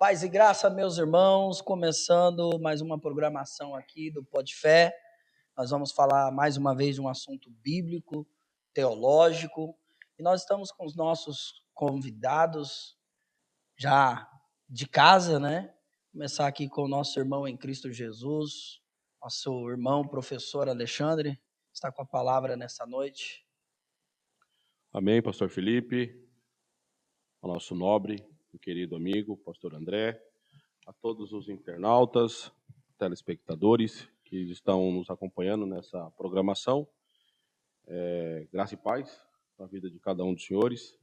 Paz e graça, meus irmãos, começando mais uma programação aqui do Pod Fé. Nós vamos falar mais uma vez de um assunto bíblico, teológico, e nós estamos com os nossos convidados já de casa, né? Começar aqui com o nosso irmão em Cristo Jesus, nosso irmão professor Alexandre, está com a palavra nessa noite. Amém, pastor Felipe, ao nosso nobre e querido amigo, pastor André, a todos os internautas, telespectadores que estão nos acompanhando nessa programação. Graça e paz na vida de cada um dos senhores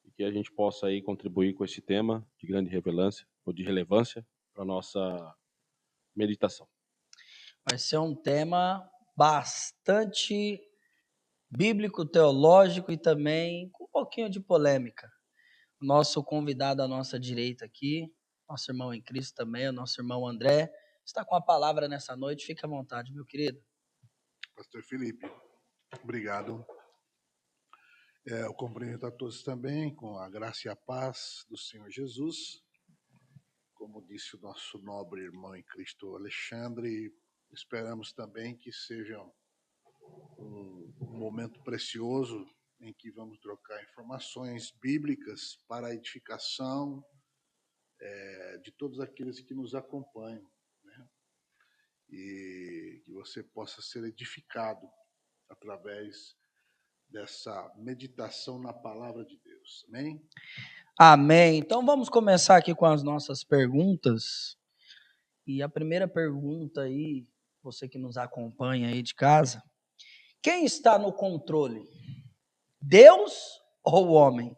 e que a gente possa aí contribuir com esse tema de grande relevância para a nossa meditação. Vai ser um tema bastante bíblico, teológico e também com um pouquinho de polêmica. O nosso convidado à nossa direita aqui, nosso irmão em Cristo também, o nosso irmão André, está com a palavra nessa noite. Fique à vontade, meu querido. Pastor Felipe, obrigado. Eu cumprimento a todos também com a graça e a paz do Senhor Jesus. Como disse o nosso nobre irmão em Cristo Alexandre, esperamos também que seja um momento precioso em que vamos trocar informações bíblicas para a edificação de todos aqueles que nos acompanham, né? E que você possa ser edificado através dessa meditação na palavra de Deus. Amém? Amém. Então vamos começar aqui com as nossas perguntas. E a primeira pergunta aí, você que nos acompanha aí de casa, quem está no controle? Deus ou o homem?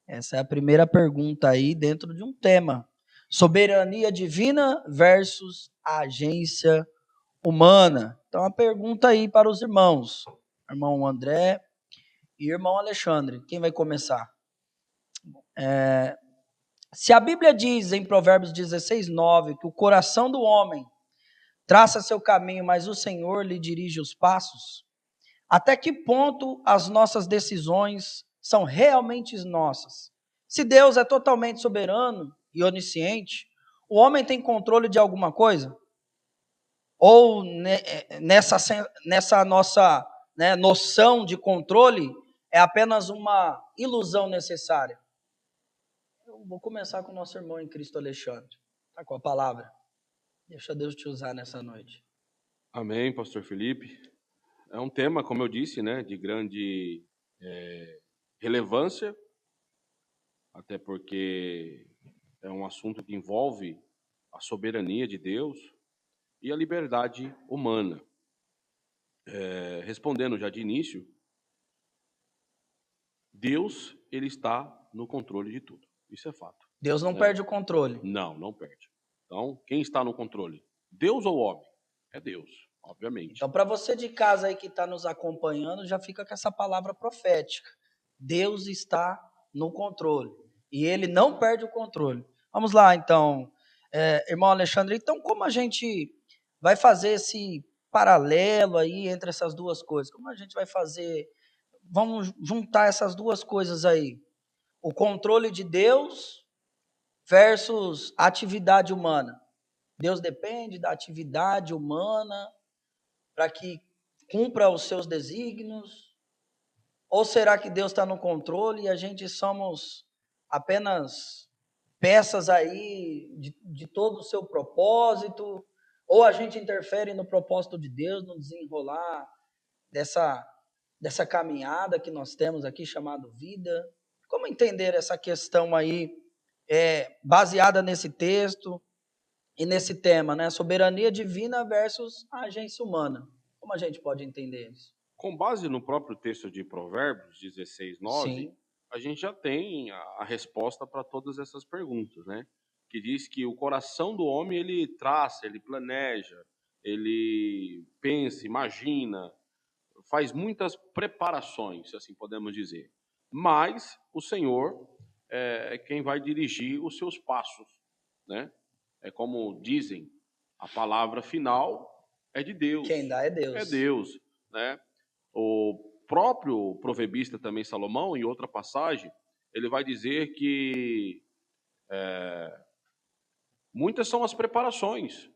Essa é a primeira pergunta aí dentro de um tema. Soberania divina versus agência humana. Então, a pergunta aí para os irmãos. Irmão André e irmão Alexandre. Quem vai começar? Se a Bíblia diz em Provérbios 16:9 que o coração do homem traça seu caminho, mas o Senhor lhe dirige os passos, até que ponto as nossas decisões são realmente nossas? Se Deus é totalmente soberano e onisciente, o homem tem controle de alguma coisa? Ou nessa nossa noção de controle é apenas uma ilusão necessária? Eu vou começar com o nosso irmão em Cristo Alexandre. Está com a palavra. Deixa Deus te usar nessa noite. Amém, pastor Felipe. É um tema, como eu disse, né, de grande relevância, até porque é um assunto que envolve a soberania de Deus e a liberdade humana. Respondendo já de início, Deus, ele está no controle de tudo. Isso é fato. Deus não perde o controle. Não perde. Então, quem está no controle? Deus ou o homem? É Deus, obviamente. Então, para você de casa aí que está nos acompanhando, já fica com essa palavra profética. Deus está no controle. E ele não perde o controle. Vamos lá, então, irmão Alexandre. Então, como a gente vai fazer esse paralelo aí entre essas duas coisas? Como a gente vai fazer? Vamos juntar essas duas coisas aí. O controle de Deus versus atividade humana. Deus depende da atividade humana para que cumpra os seus desígnios? Ou será que Deus está no controle e a gente somos apenas peças aí de todo o seu propósito? Ou a gente interfere no propósito de Deus, no desenrolar dessa caminhada que nós temos aqui chamado vida? Como entender essa questão aí baseada nesse texto e nesse tema, né? Soberania divina versus a agência humana. Como a gente pode entender isso? Com base no próprio texto de Provérbios 16:9, Sim. a gente já tem a resposta para todas essas perguntas, né? Que diz que o coração do homem, ele traça, ele planeja, ele pensa, imagina, faz muitas preparações, se assim podemos dizer. Mas o Senhor é quem vai dirigir os seus passos, né? É como dizem, a palavra final é de Deus. Quem dá é Deus. É Deus, né? O próprio proverbista também, Salomão, em outra passagem, ele vai dizer que Muitas são as preparações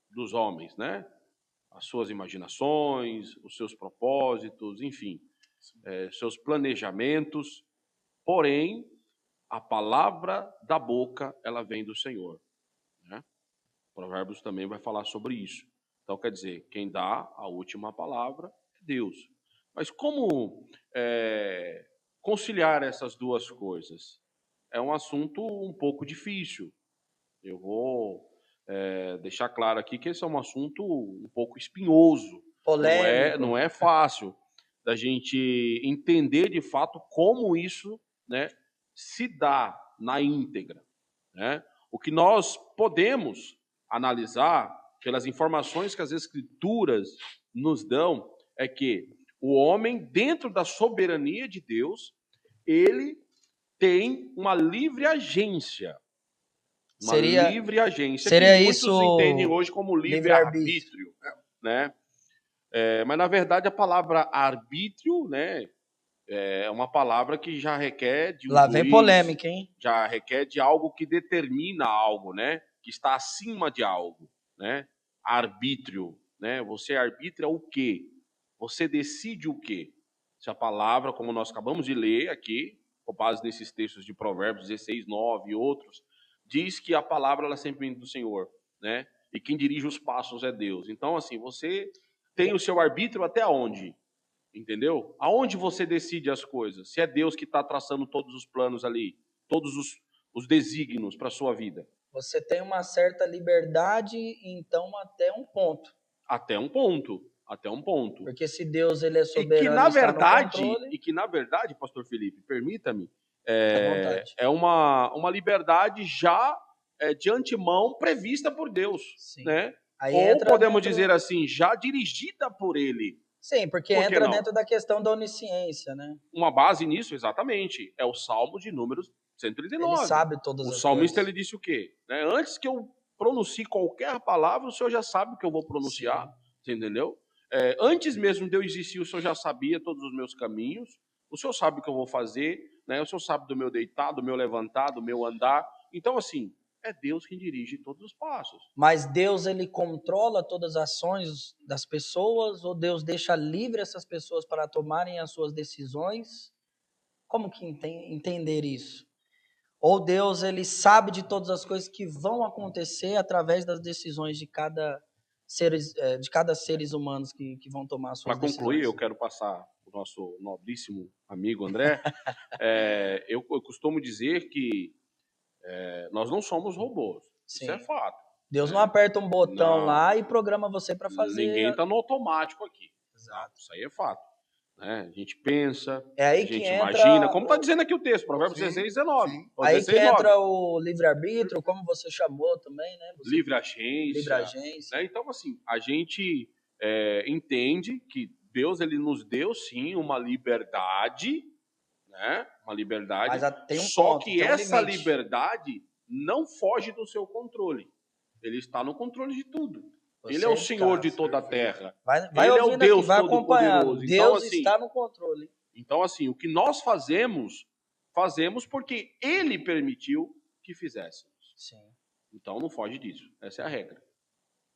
dos homens, né? As suas imaginações, os seus propósitos, enfim, seus planejamentos. Porém, a palavra da boca, ela vem do Senhor, né? Provérbios também vai falar sobre isso. Então, quer dizer, quem dá a última palavra é Deus. Mas como conciliar essas duas coisas? É um assunto um pouco difícil. Eu vou deixar claro aqui que esse é um assunto um pouco espinhoso. Polêmico. Não é fácil da gente entender de fato como isso, né, se dá na íntegra, né? O que nós podemos analisar pelas informações que as Escrituras nos dão é que o homem, dentro da soberania de Deus, ele tem uma livre agência. Uma livre agência seria que muitos isso entendem hoje como livre-arbítrio, né? Mas, na verdade, a palavra arbítrio, né, é uma palavra que já requer de um Lá juiz, vem polêmica, hein? já requer de algo que determina algo, né? Que está acima de algo, né? Arbítrio, né? Você arbitra o quê? Você decide o quê? Se a palavra, como nós acabamos de ler aqui, com base nesses textos de Provérbios 16, 9 e outros, diz que a palavra ela sempre vem do Senhor, né? E quem dirige os passos é Deus. Então, assim, você tem o seu arbítrio até onde? Entendeu? Aonde você decide as coisas? Se é Deus que está traçando todos os planos ali, todos os desígnios para a sua vida. Você tem uma certa liberdade, então, até um ponto. Até um ponto. Até um ponto. Porque se Deus ele é soberano e está no controle... E que, na verdade, pastor Felipe, permita-me, à vontade. é uma liberdade já de antemão prevista por Deus. Sim. Né? Aí ou podemos dizer assim, já dirigida por ele. Sim, porque Por que entra não? dentro da questão da onisciência, né? Uma base nisso, exatamente, é o Salmo de números 139. Ele sabe todas as O salmista coisas. ele disse o quê? Né? Antes que eu pronuncie qualquer palavra, o Senhor já sabe o que eu vou pronunciar. Sim. Você entendeu? Antes mesmo de eu existir, o Senhor já sabia todos os meus caminhos. O Senhor sabe o que eu vou fazer, né? O Senhor sabe do meu deitar, do meu levantar, do meu andar. Então, assim, é Deus quem dirige todos os passos. Mas Deus, ele controla todas as ações das pessoas ou Deus deixa livre essas pessoas para tomarem as suas decisões? Como que entender isso? Ou Deus, ele sabe de todas as coisas que vão acontecer através das decisões de cada seres humanos que vão tomar as suas decisões? Para concluir, eu quero passar o nosso nobríssimo amigo André. Eu costumo dizer que nós não somos robôs. Sim. Isso é fato. Deus não aperta um botão Não. lá e programa você para fazer. Ninguém está no automático aqui. Exato. Isso aí é fato. Né? A gente pensa, aí a gente que imagina, entra como está dizendo aqui o texto, Provérbios 16, 19. Aí 16, que entra 9. o livre-arbítrio, como você chamou também, né? Livre agência. Livre agência. Né? Então, assim, a gente entende que Deus ele nos deu, sim, uma liberdade, né? Uma liberdade. Mas tem um só ponto, que tem um essa limite. liberdade não foge do seu controle. Ele está no controle de tudo. Ele é Você o Senhor tá, de toda a terra. Vai Ele é o ouvindo Deus aqui, vai acompanhando. Todo-Poderoso. Deus Então, assim, está no controle. Então, assim, o que nós fazemos porque Ele permitiu que fizéssemos. Sim. Então, não foge disso. Essa é a regra.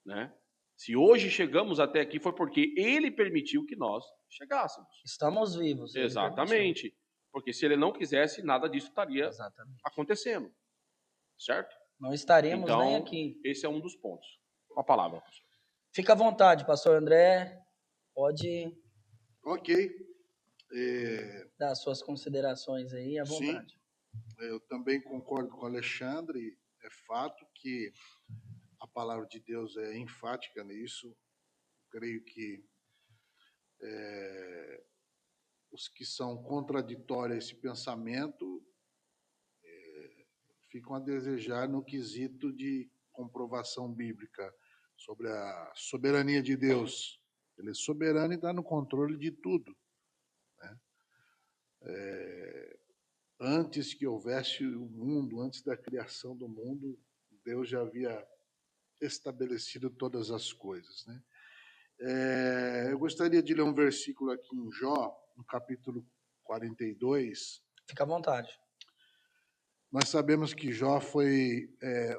Né? Se hoje chegamos até aqui, foi porque Ele permitiu que nós chegássemos. Estamos vivos. Exatamente. Porque se Ele não quisesse, nada disso estaria acontecendo. Certo? Não estaríamos então, nem aqui. Esse é um dos pontos. Com a palavra, pastor. Fica à vontade, pastor André. Pode dar suas considerações aí, à vontade. Sim, eu também concordo com o Alexandre. É fato que a palavra de Deus é enfática nisso. Creio que os que são contraditórios a esse pensamento ficam a desejar no quesito de comprovação bíblica sobre a soberania de Deus. Ele é soberano e está no controle de tudo. Né? Antes que houvesse o mundo, antes da criação do mundo, Deus já havia estabelecido todas as coisas. Né? Eu gostaria de ler um versículo aqui em Jó, no capítulo 42. Fica à vontade. Nós sabemos que Jó foi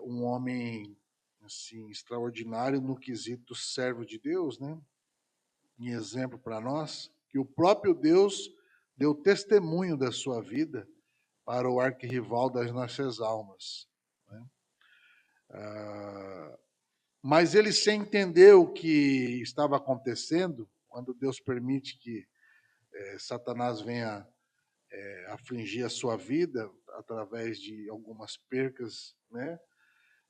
um homem assim, extraordinário no quesito servo de Deus, né? Em exemplo para nós, que o próprio Deus deu testemunho da sua vida para o arquirrival das nossas almas, né? Mas ele, sem entender o que estava acontecendo, quando Deus permite que Satanás venha afligir a sua vida através de algumas percas, né,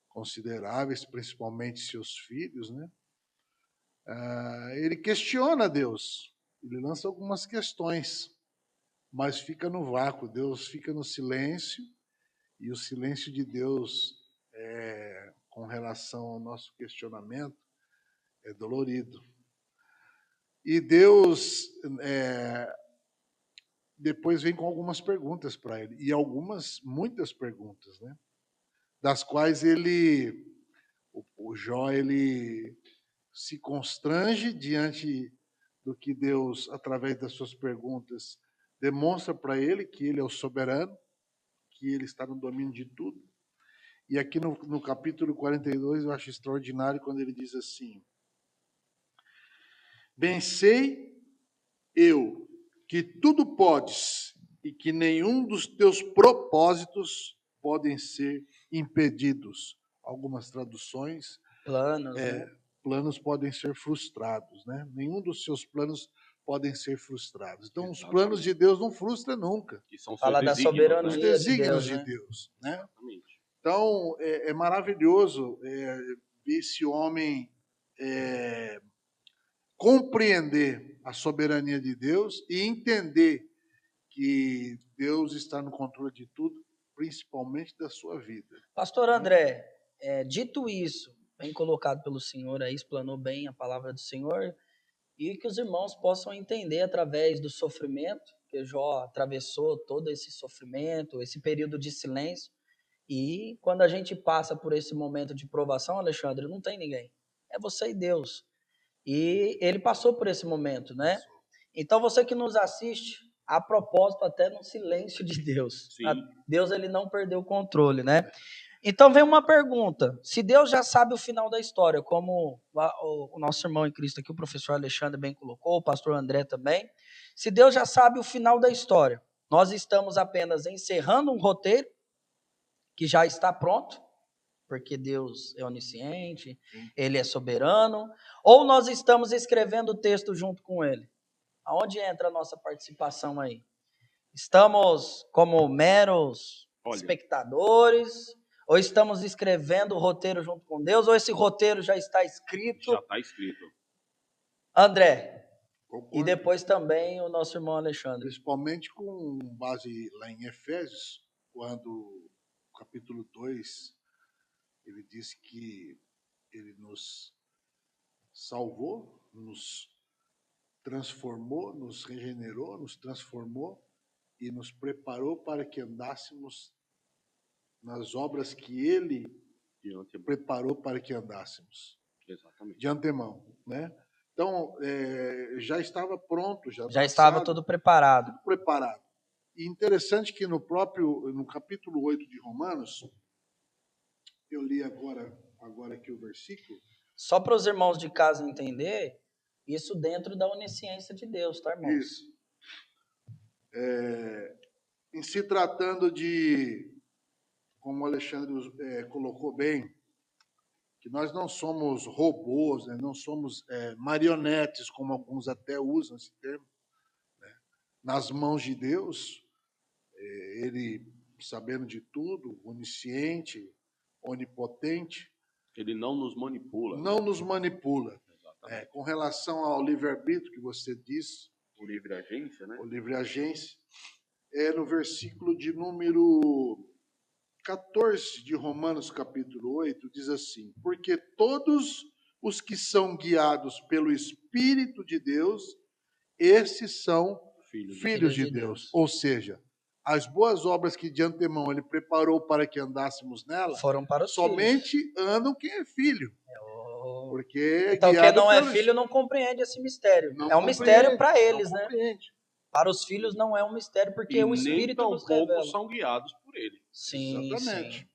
consideráveis, principalmente seus filhos, né, ele questiona Deus, ele lança algumas questões, mas fica no vácuo, Deus fica no silêncio, e o silêncio de Deus com relação ao nosso questionamento é dolorido. E Deus depois vem com algumas perguntas para ele, e muitas perguntas, né? Das quais o Jó, ele se constrange diante do que Deus, através das suas perguntas, demonstra para ele que ele é o soberano, que ele está no domínio de tudo. E aqui no capítulo 42, eu acho extraordinário quando ele diz assim: bem sei eu que tudo podes e que nenhum dos teus propósitos podem ser impedidos. Algumas traduções, Planos, né? planos podem ser frustrados, né? Nenhum dos seus planos podem ser frustrados. Então, Exatamente. os planos de Deus não frustram nunca. Que são Fala seus da desígnios, soberania Os né? desígnios de de Deus, Deus, né? Exatamente. Então, é maravilhoso ver esse homem compreender a soberania de Deus e entender que Deus está no controle de tudo, principalmente da sua vida. Pastor André, dito isso, bem colocado pelo senhor aí, explanou bem a palavra do senhor, e que os irmãos possam entender através do sofrimento, que Jó atravessou todo esse sofrimento, esse período de silêncio, e quando a gente passa por esse momento de provação, Alexandre, não tem ninguém, é você e Deus. E ele passou por esse momento, né? Então você que nos assiste, a propósito, até no silêncio de Deus. Sim. Deus, ele não perdeu o controle, né? Então vem uma pergunta: se Deus já sabe o final da história, como o nosso irmão em Cristo aqui, o professor Alexandre bem colocou, o pastor André também, se Deus já sabe o final da história, nós estamos apenas encerrando um roteiro que já está pronto, porque Deus é onisciente, Ele é soberano, ou nós estamos escrevendo o texto junto com Ele? Aonde entra a nossa participação aí? Estamos como meros espectadores, ou estamos escrevendo o roteiro junto com Deus, ou esse roteiro já está escrito? Já está escrito. André, Concordo. e depois também o nosso irmão Alexandre. Principalmente com base lá em Efésios, quando no capítulo 2, ele diz que ele nos salvou, nos transformou, nos regenerou, nos transformou e nos preparou para que andássemos nas obras que ele preparou para que andássemos. Exatamente. De antemão, né? Então, já estava pronto, Já estava tudo preparado. Tudo preparado. E interessante que no capítulo 8 de Romanos, eu li agora aqui o versículo. Só para os irmãos de casa entender, isso dentro da onisciência de Deus, tá, irmãos? Isso. Em se tratando de, como o Alexandre colocou bem, que nós não somos robôs, né? Não somos marionetes, como alguns até usam esse termo, né? Nas mãos de Deus, Ele, sabendo de tudo, onisciente, onipotente, Ele não nos manipula. não nos manipula. Com relação ao livre-arbítrio que você disse, O livre-agência, né? o livre-agência, no versículo de número 14 de Romanos, capítulo 8, diz assim: porque todos os que são guiados pelo Espírito de Deus, esses são filhos de Deus. Ou seja, as boas obras que de antemão ele preparou para que andássemos nela, foram para os somente filhos. andam quem é filho. Porque então quem não é filho não compreende esse mistério. É um mistério para eles, né? Para os filhos não é um mistério, porque o Espírito nos revela. são guiados por ele. Sim, Exatamente. sim.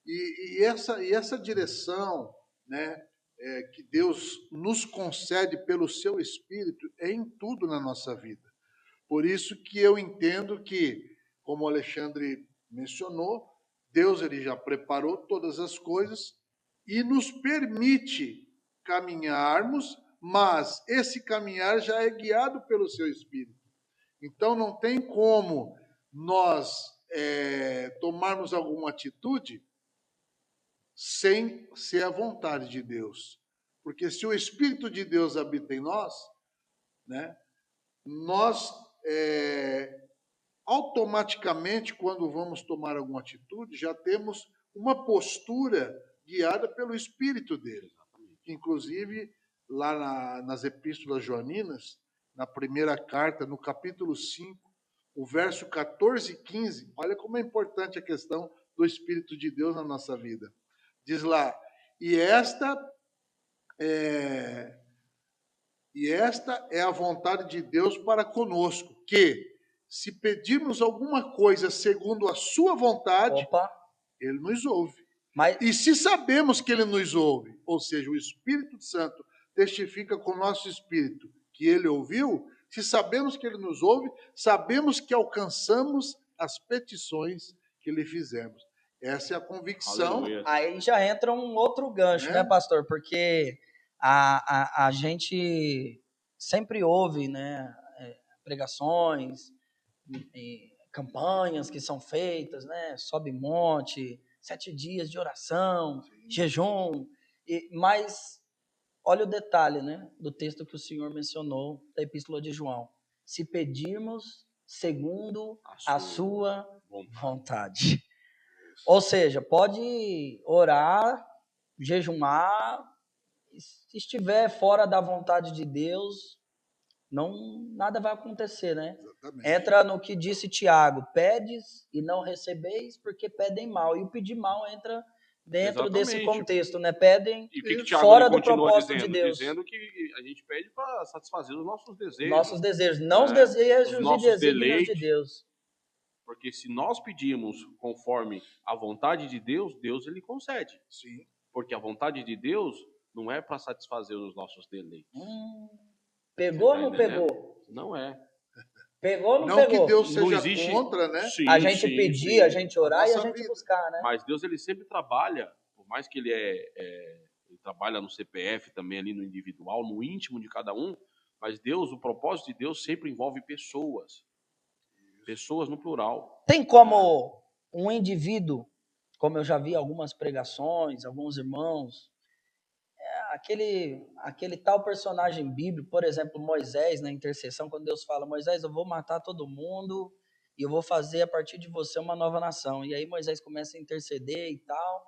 E essa direção, né, que Deus nos concede pelo seu Espírito é em tudo na nossa vida. Por isso que eu entendo que, como o Alexandre mencionou, Deus ele já preparou todas as coisas e nos permite caminharmos, mas esse caminhar já é guiado pelo seu Espírito. Então não tem como nós tomarmos alguma atitude sem ser a vontade de Deus. Porque se o Espírito de Deus habita em nós, né, nós automaticamente, quando vamos tomar alguma atitude, já temos uma postura guiada pelo Espírito dele. Inclusive, lá nas epístolas joaninas, na primeira carta, no capítulo 5, o verso 14 e 15, olha como é importante a questão do Espírito de Deus na nossa vida. Diz lá, e esta é a vontade de Deus para conosco, que, se pedirmos alguma coisa segundo a sua vontade, Opa, ele nos ouve. mas E se sabemos que ele nos ouve, ou seja, o Espírito Santo testifica com o nosso espírito que ele ouviu, se sabemos que ele nos ouve, sabemos que alcançamos as petições que lhe fizemos. Essa é a convicção, Aleluia. aí já entra um outro gancho, né, né? pastor? Porque a gente sempre ouve, né, pregações, campanhas que são feitas, né? Sobe monte, 7 dias de oração, jejum. Mas olha o detalhe, né, do texto que o senhor mencionou da Epístola de João. Se pedirmos segundo a sua vontade. Ou seja, pode orar, jejumar, se estiver fora da vontade de Deus, nada vai acontecer, né? Exatamente. Entra no que disse Tiago, pedes e não recebeis porque pedem mal. E o pedir mal entra dentro desse Exatamente. contexto, né? Pedem E o que Tiago fora do continua propósito dizendo? de Deus. Dizendo que a gente pede para satisfazer os nossos desejos. Nossos desejos, não os né? desejos Os e nossos desígnios de deleites. Deus. Porque se nós pedimos conforme a vontade de Deus, Deus ele concede. Sim. Porque a vontade de Deus não é para satisfazer os nossos deleites. Pegou ou Você tá não entendendo? pegou? Não é. Pegou ou não Não que pegou? Deus Não seja existe. contra, né? Sim, A gente sim, pedir, sim. a gente orar A e a nossa gente vida. buscar, né? Mas Deus ele sempre trabalha, por mais que ele ele trabalha no CPF também ali no individual, no íntimo de cada um, mas Deus, o propósito de Deus sempre envolve pessoas. Pessoas no plural. Tem como um indivíduo, como eu já vi algumas pregações, alguns irmãos, aquele tal personagem bíblico, por exemplo, Moisés na intercessão, quando Deus fala, Moisés, eu vou matar todo mundo e eu vou fazer a partir de você uma nova nação. E aí Moisés começa a interceder e tal.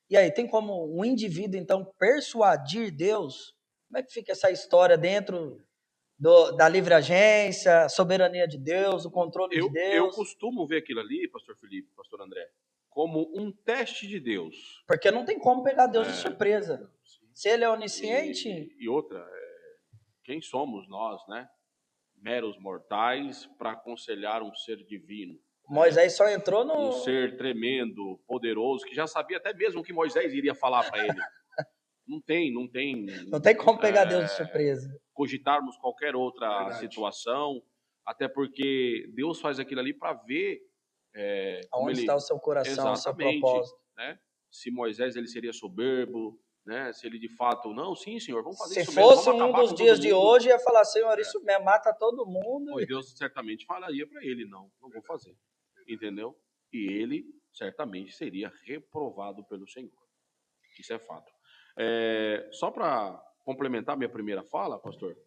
E aí, tem como um indivíduo, então, persuadir Deus? Como é que fica essa história dentro da livre agência, soberania de Deus, o controle de Eu Deus? costumo ver aquilo ali, pastor Felipe, pastor André, como um teste de Deus. Porque não tem como pegar Deus de surpresa. Se ele é onisciente... E outra, quem somos nós, né? Meros mortais para aconselhar um ser divino. Moisés só entrou no... Um ser tremendo, poderoso, que já sabia até mesmo o que Moisés iria falar para ele. Não tem. Não tem como pegar Deus de surpresa. Cogitarmos qualquer outra Verdade. situação, até porque Deus faz aquilo ali para ver Onde está o seu coração, o seu propósito. Né? Se Moisés ele seria soberbo, né? Se ele de fato, não, sim, Senhor, vamos fazer Se isso mesmo. fosse um dos dias de hoje, ia falar, Senhor, isso mesmo, mata todo mundo. Pois Deus certamente falaria para ele, não vou fazer. Entendeu? E ele certamente seria reprovado pelo Senhor. Isso é fato. Só para complementar minha primeira fala, pastor,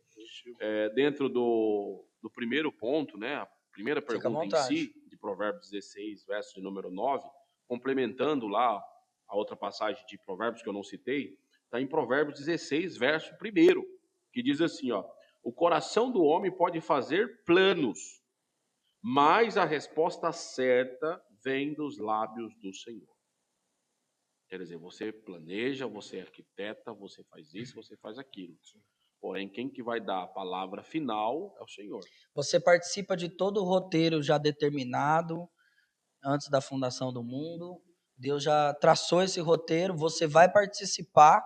dentro do primeiro ponto, né, a primeira pergunta em si, de Provérbios 16, verso de número 9, complementando lá a outra passagem de Provérbios que eu não citei, está em Provérbios 16, verso 1, que diz assim, ó, o coração do homem pode fazer planos, mas a resposta certa vem dos lábios do Senhor. Quer dizer, você planeja, você arquiteta, você faz isso, você faz aquilo. Porém, quem que vai dar a palavra final é o Senhor. Você participa de todo o roteiro já determinado, antes da fundação do mundo. Deus já traçou esse roteiro, você vai participar,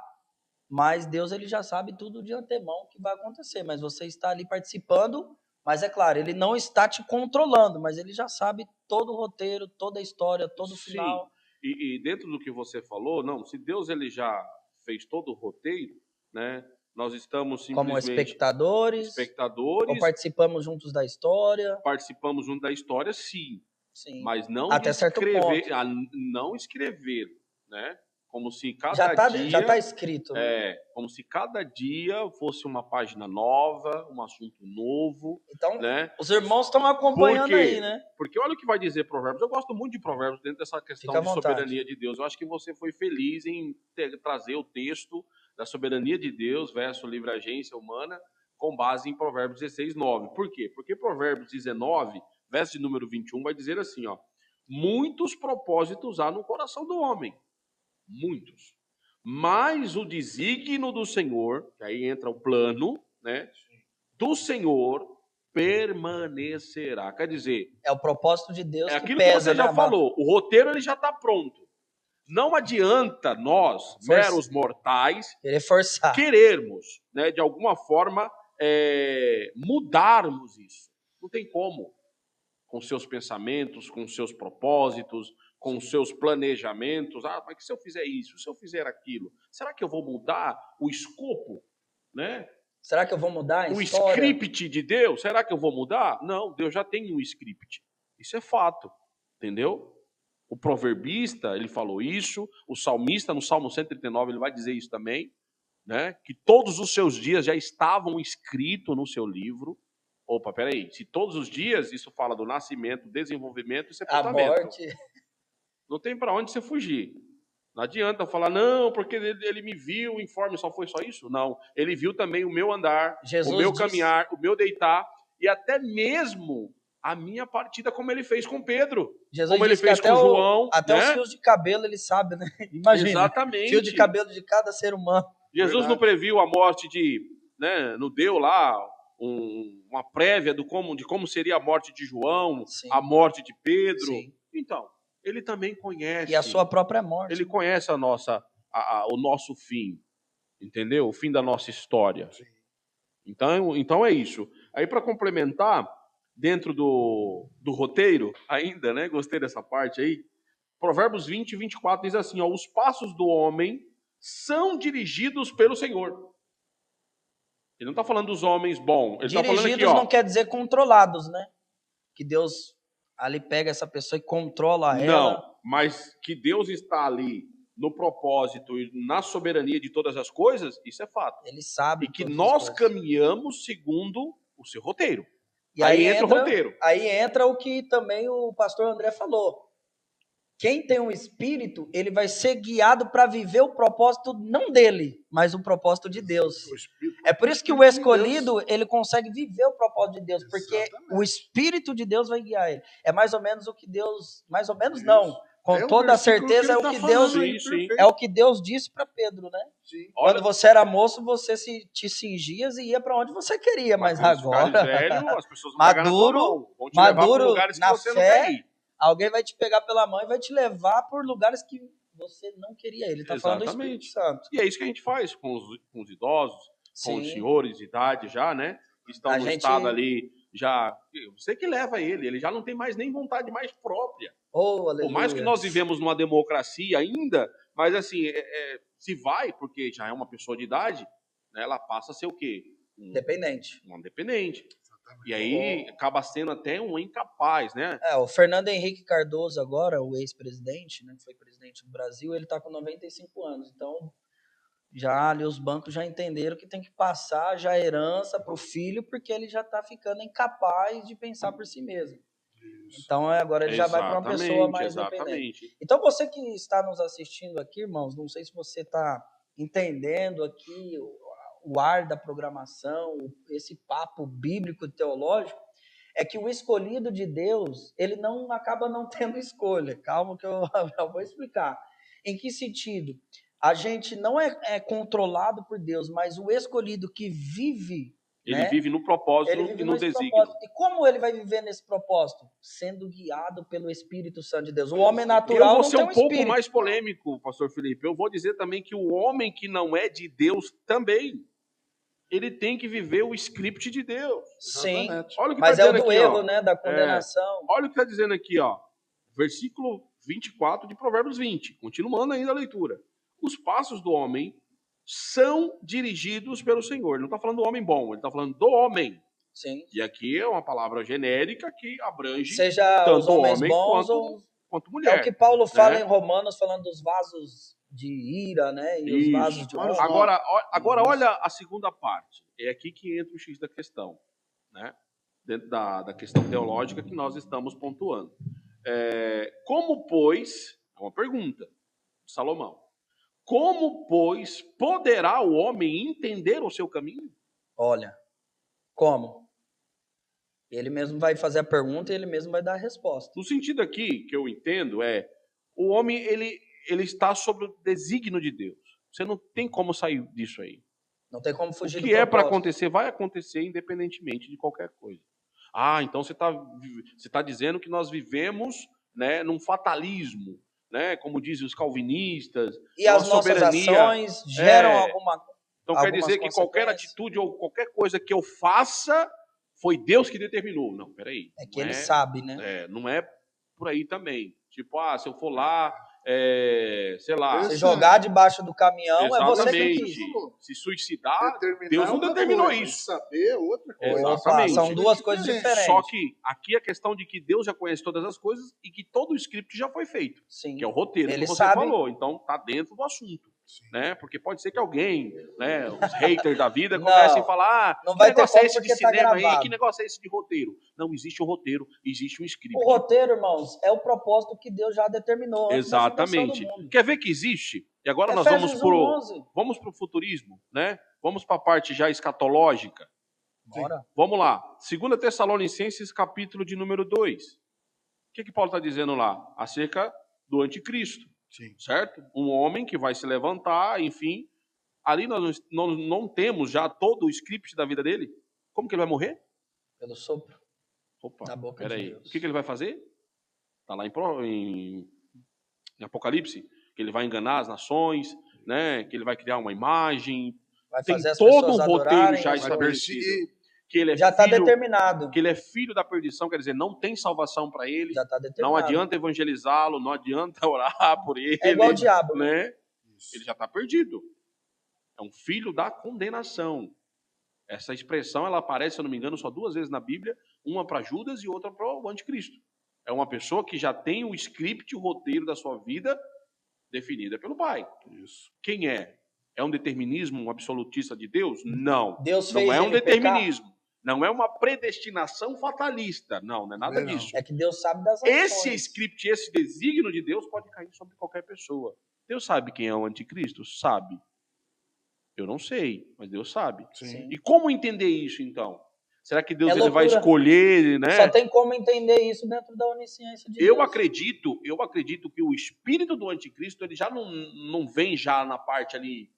mas Deus ele já sabe tudo de antemão que vai acontecer, mas você está ali participando, mas é claro, ele não está te controlando, mas ele já sabe todo o roteiro, toda a história, todo o final. Sim, e dentro do que você falou, não, se Deus ele já fez todo o roteiro, né? Nós estamos Como simplesmente espectadores, ou participamos juntos da história. Participamos juntos da história, sim. Sim. Mas não até certo ponto. Não escrever, né? Como se cada dia já tá escrito, né? como se cada dia fosse uma página nova, um assunto novo. Então, né? Os irmãos estão acompanhando aí, né? Porque olha o que vai dizer Provérbios. Eu gosto muito de Provérbios dentro dessa questão de soberania de Deus. Eu acho que você foi feliz em trazer o texto da soberania de Deus versus livre agência humana com base em Provérbios 16:9. Por quê? Porque Provérbios 19, verso de número 21, vai dizer assim, ó: muitos propósitos há no coração do homem. Muitos. Mas o desígnio do Senhor, que aí entra o plano, né? Do Senhor permanecerá. Quer dizer, é o propósito de Deus que aquilo pesa, que você já falou. O roteiro ele já está pronto. Não adianta nós, meros mortais, querermos, né, de alguma forma, mudarmos isso. Não tem como. Com seus pensamentos, com seus propósitos, com seus planejamentos. Ah, mas se eu fizer isso, se eu fizer aquilo, será que eu vou mudar o escopo, né? Será que eu vou mudar a história? O script de Deus, será que eu vou mudar? Não, Deus já tem um script. Isso é fato, entendeu? O proverbista, ele falou isso, o salmista, no Salmo 139, ele vai dizer isso também, né? Que todos os seus dias já estavam escritos no seu livro. Opa, peraí, se todos os dias isso fala do nascimento, desenvolvimento e sepultamento. A morte. Não tem para onde você fugir. Não adianta falar, não, porque ele me viu, o informe só foi só isso. Não, ele viu também o meu andar, o meu caminhar, o meu deitar e até mesmo a minha partida, como ele fez com Pedro, como ele fez com João. Até os fios de cabelo ele sabe, né? Imagina. Exatamente. Fio de cabelo de cada ser humano. Jesus não previu a morte né? Não deu lá uma prévia de como seria a morte de João, sim, a morte de Pedro. Sim. Então, ele também conhece. E a sua própria morte. Ele conhece o nosso fim, entendeu? O fim da nossa história. Sim. Então é isso. Aí, para complementar, dentro do roteiro, ainda, né? Gostei dessa parte aí. Provérbios 20, 24 diz assim, ó: os passos do homem são dirigidos pelo Senhor. Ele não está falando dos homens bons. Ele está falando aqui, ó, não quer dizer controlados, né? Que Deus ali pega essa pessoa e controla ela. Não, mas que Deus está ali no propósito e na soberania de todas as coisas, isso é fato. Ele sabe. E que nós caminhamos segundo o seu roteiro. E aí entra o roteiro. Aí entra o que também o pastor André falou. Quem tem um espírito, ele vai ser guiado para viver o propósito não dele, mas o propósito de Deus. É por isso que o escolhido, ele consegue viver o propósito de Deus, porque o Espírito de Deus vai guiar ele. É mais ou menos o que Deus, mais ou menos não, com toda certeza é o que Deus, é o que Deus disse para Pedro, né? Sim. Quando você era moço, você te cingias e ia para onde você queria, mas agora, velho, as pessoas vão maduro na fé, alguém vai te pegar pela mão e vai te levar por lugares que você não queria. Ele está falando do Espírito Santo. E é isso que a gente faz com os idosos, sim, com os senhores de idade já, né? Que estão no estado ali, já... Você que leva ele já não tem mais nem vontade mais própria. Oh, por mais que nós vivemos numa democracia ainda, mas assim, se vai, porque já é uma pessoa de idade, né, ela passa a ser o quê? Dependente. Uma dependente. E aí acaba sendo até um incapaz, né? O Fernando Henrique Cardoso agora, o ex-presidente, né, foi presidente do Brasil, ele está com 95 anos. Então, já ali os bancos já entenderam que tem que passar já a herança para o filho, porque ele já está ficando incapaz de pensar por si mesmo. Isso. Então, agora ele já vai para uma pessoa mais dependente. Então, você que está nos assistindo aqui, irmãos, não sei se você está entendendo aqui o ar da programação, esse papo bíblico e teológico, é que o escolhido de Deus, ele não acaba não tendo escolha. Calma que eu vou explicar. Em que sentido? A gente não é controlado por Deus, mas o escolhido que vive Ele né? vive no propósito Ele e vive no nesse desígnio. propósito. E como ele vai viver nesse propósito? Sendo guiado pelo Espírito Santo de Deus. O homem Eu natural vou não ser tem um um pouco espírito. mais polêmico, pastor Felipe. Eu vou dizer também que o homem que não é de Deus também, ele tem que viver o script de Deus. Sim, Exatamente. Olha o que mas está é o dizendo do aqui, erro, ó. né? Da condenação. Olha o que está dizendo aqui, ó. Versículo 24 de Provérbios 20. Continuando ainda a leitura. Os passos do homem são dirigidos pelo Senhor. Ele não está falando do homem bom, ele está falando do homem. Sim. E aqui é uma palavra genérica que abrange Seja os tanto homens homem bons quanto é mulher. o que Paulo fala né? em Romanos, falando dos vasos de ira, né? E os vasos Isso. de Romanos honra. Agora Isso. olha a segunda parte. É aqui que entra o X da questão, né? Dentro da questão teológica que nós estamos pontuando. Como, pois, é uma pergunta de Salomão, como, pois, poderá o homem entender o seu caminho? Olha, como? Ele mesmo vai fazer a pergunta e ele mesmo vai dar a resposta. No sentido aqui que eu entendo o homem ele está sob o desígnio de Deus. Você não tem como sair disso aí. Não tem como O fugir do que é para propósito. acontecer vai acontecer independentemente de qualquer coisa. Então você tá dizendo que nós vivemos, né, num fatalismo, né, como dizem os calvinistas, E uma as nossas soberania. ações geram alguma Então quer algumas dizer que qualquer consequências? atitude ou qualquer coisa que eu faça foi Deus que determinou. Não, peraí. É que ele sabe, né? Não é por aí também. Tipo, se eu for lá, sei lá. Se jogar debaixo do caminhão, é você que Exatamente. quis. Se suicidar, Determinar Deus não uma determinou coisa, isso. saber é outra coisa. Exatamente. Opa, são duas coisas diferentes. Só que aqui a questão de que Deus já conhece todas as coisas e que todo o script já foi feito. Sim. Que é o roteiro Ele que você sabe. falou. Então tá dentro do assunto. Sim. Né? Porque pode ser que alguém, né, os haters da vida, Não, comecem a falar: não que vai ter negócio é como esse de porque tá cinema aí? gravado. Que negócio é esse de roteiro? Não existe um roteiro, existe um script. O roteiro, irmãos, é o propósito que Deus já determinou antes da fundação Exatamente. do mundo. Quer ver que existe? E agora nós Efésios vamos pro futurismo, né? Vamos para a parte já escatológica. Bora. Vamos lá. 2 Tessalonicenses, capítulo de número 2. O que Paulo está dizendo lá? Acerca do anticristo. Sim. Certo? Um homem que vai se levantar, enfim. Ali nós não temos já todo o script da vida dele. Como que ele vai morrer? Pelo sopro Opa, da boca peraí. de Deus. O que ele vai fazer? Está lá em Apocalipse. Que ele vai enganar as nações, né? Que ele vai criar uma imagem. Vai Tem fazer as todo pessoas um roteiro adorarem já o seu- estabelecido. perseguir. Que ele é Já está filho, determinado. que ele é filho da perdição, quer dizer, não tem salvação para ele. Já está Não determinado. adianta evangelizá-lo, não adianta orar por ele. É igual o diabo, né? Isso. Ele já está perdido. É um filho da condenação. Essa expressão ela aparece, se eu não me engano, só 2 vezes na Bíblia, uma para Judas e outra para o anticristo. É uma pessoa que já tem o script, o roteiro da sua vida definida pelo Pai. Isso. Quem é? É um determinismo absolutista de Deus? Não. Deus Não fez é um ele determinismo. Não é uma predestinação fatalista. Não é nada Não. disso. É que Deus sabe das ações. Esse script, esse desígnio de Deus pode cair sobre qualquer pessoa. Deus sabe quem é o anticristo? Sabe. Eu não sei, mas Deus sabe. Sim. E como entender isso, então? Será que Deus É ele vai loucura. escolher, né? Só tem como entender isso dentro da onisciência de Eu Deus. acredito que o espírito do anticristo ele já não vem já na parte ali,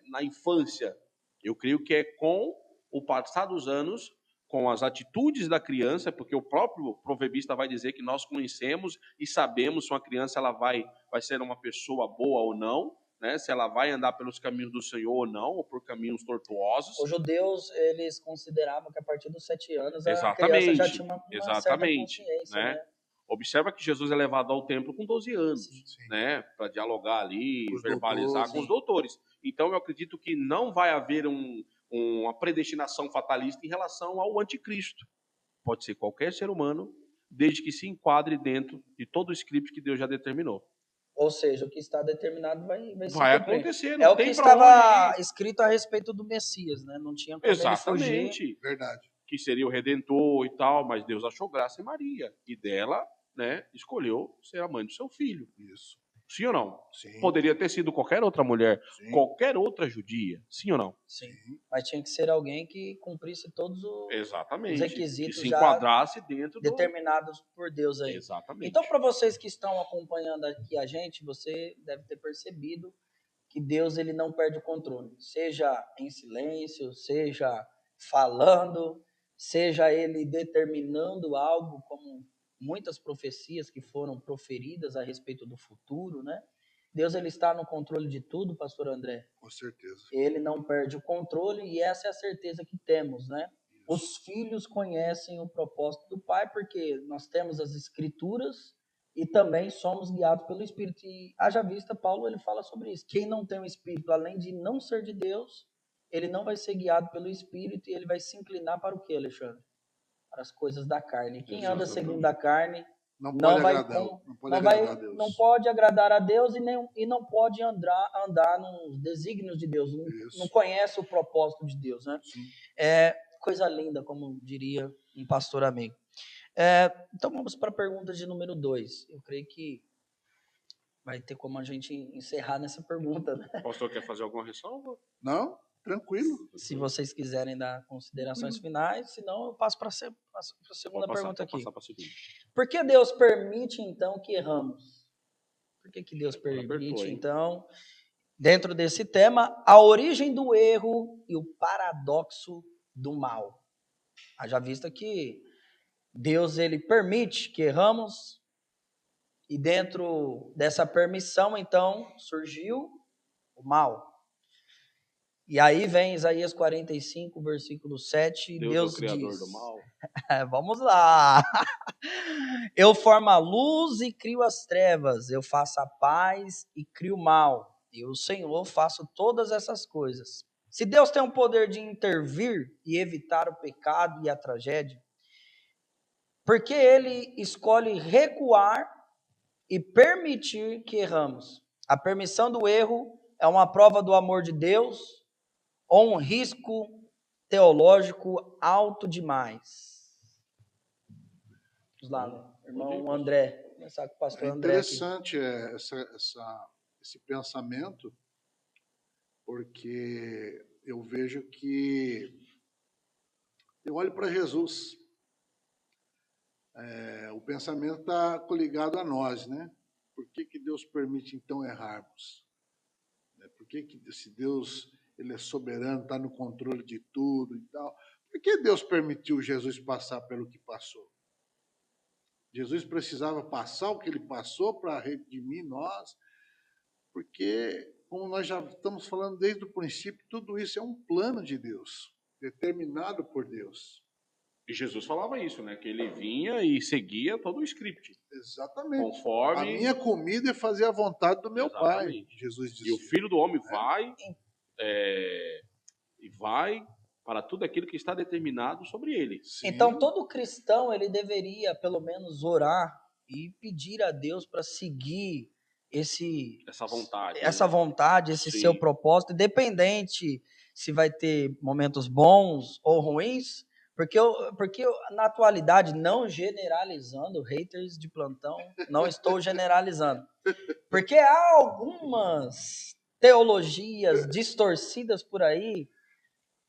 na infância. Eu creio que é com o passar dos anos, com as atitudes da criança, porque o próprio proverbista vai dizer que nós conhecemos e sabemos se uma criança ela vai ser uma pessoa boa ou não, né? Se ela vai andar pelos caminhos do Senhor ou não, ou por caminhos tortuosos. Os judeus, eles consideravam que a partir dos 7 anos a Exatamente, criança já tinha uma certa exatamente, consciência, né? né? Observa que Jesus é levado ao templo com 12 anos, Sim. né? Para dialogar ali, Com os verbalizar doutores, com os sim. doutores. Então eu acredito que não vai haver uma predestinação fatalista em relação ao anticristo. Pode ser qualquer ser humano, desde que se enquadre dentro de todo o script que Deus já determinou. Ou seja, o que está determinado vai se Vai cumprir. acontecer, É não o que tem para onde estava ir. escrito a respeito do Messias, né? Não tinha como ele fugir. Exatamente. Verdade. Que seria o Redentor e tal, mas Deus achou graça em Maria. E dela, né, escolheu ser a mãe do seu filho. Isso. Sim ou não? Sim. Poderia ter sido qualquer outra mulher, Sim. qualquer outra judia. Sim ou não? Sim. Mas tinha que ser alguém que cumprisse todos Exatamente. os requisitos que se já enquadrasse dentro determinados por Deus aí. Exatamente. Então, para vocês que estão acompanhando aqui a gente, você deve ter percebido que Deus ele não perde o controle. Seja em silêncio, seja falando, seja ele determinando algo, como muitas profecias que foram proferidas a respeito do futuro, né? Deus, ele está no controle de tudo, pastor André. Com certeza. Ele não perde o controle e essa é a certeza que temos, né? Isso. Os filhos conhecem o propósito do Pai porque nós temos as Escrituras e também somos guiados pelo Espírito. E haja vista, Paulo, ele fala sobre isso. Quem não tem o Espírito, além de não ser de Deus, ele não vai ser guiado pelo Espírito e ele vai se inclinar para o quê, Alexandre? Para as coisas da carne. Quem anda segundo a carne não pode agradar a Deus e não pode andar nos desígnios de Deus, não conhece o propósito de Deus, né? Sim. É coisa linda, como diria um pastor amigo. Então vamos para a pergunta de número 2. Eu creio que vai ter como a gente encerrar nessa pergunta, né? O pastor quer fazer alguma ressalva? Não, tranquilo. Se vocês quiserem dar considerações finais, senão eu passo para a segunda pergunta aqui. Por que Deus permite, então, que erramos? Por que Deus permite, então, dentro desse tema, a origem do erro e o paradoxo do mal? Haja vista que Deus, ele permite que erramos e dentro dessa permissão, então, surgiu o mal. E aí vem Isaías 45, versículo 7, Deus é o criador diz, do mal. Vamos lá. Eu formo a luz e crio as trevas, eu faço a paz e crio o mal. Eu, Senhor, faço todas essas coisas. Se Deus tem o poder de intervir e evitar o pecado e a tragédia, por que ele escolhe recuar e permitir que erramos? A permissão do erro é uma prova do amor de Deus ou um risco teológico alto demais? Vamos lá, irmão André. Vou começar com o pastor André. Interessante esse pensamento, porque eu vejo que eu olho para Jesus. O pensamento está coligado a nós, né? Por que Deus permite, então, errarmos? Por que se Deus, ele é soberano, está no controle de tudo e tal, por que Deus permitiu Jesus passar pelo que passou? Jesus precisava passar o que ele passou para redimir nós, porque, como nós já estamos falando desde o princípio, tudo isso é um plano de Deus, determinado por Deus. E Jesus falava isso, né? Que ele vinha e seguia todo o script. Exatamente. Conforme... A minha comida é fazer a vontade do meu Pai, Jesus disse. E o Filho do Homem vai e vai para tudo aquilo que está determinado sobre ele. Sim. Então, todo cristão, ele deveria, pelo menos, orar e pedir a Deus para seguir essa vontade, esse seu propósito, independente se vai ter momentos bons ou ruins, porque na atualidade, não generalizando, haters de plantão, não estou generalizando, porque há algumas teologias distorcidas por aí,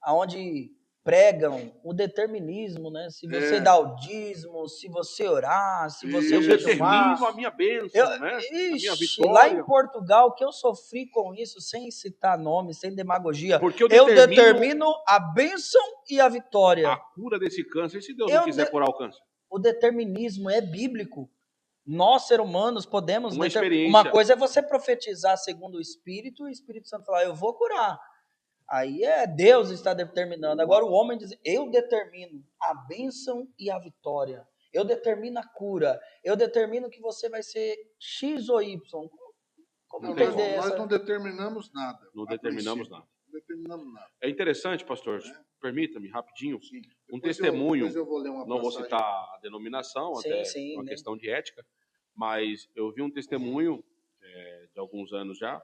onde pregam o determinismo, né? Se você dá o dízimo, se você orar, se você eu determino a minha bênção, né? Ixi, a minha vitória. Lá em Portugal, que eu sofri com isso, sem citar nome, sem demagogia, porque eu determino a bênção e a vitória. A cura desse câncer, se Deus não quiser curar o câncer. O determinismo é bíblico. Nós, seres humanos, podemos... experiência. Uma coisa é você profetizar segundo o Espírito, e o Espírito Santo falar, eu vou curar. Aí Deus está determinando. Agora o homem diz, eu determino a bênção e a vitória. Eu determino a cura. Eu determino que você vai ser X ou Y. Como entender nós não determinamos nada. Não determinamos nada. Não determinamos nada. É interessante, pastor, permita-me, rapidinho, um testemunho, eu vou ler uma não vou citar a denominação, até uma questão de ética, mas eu vi um testemunho de alguns anos já,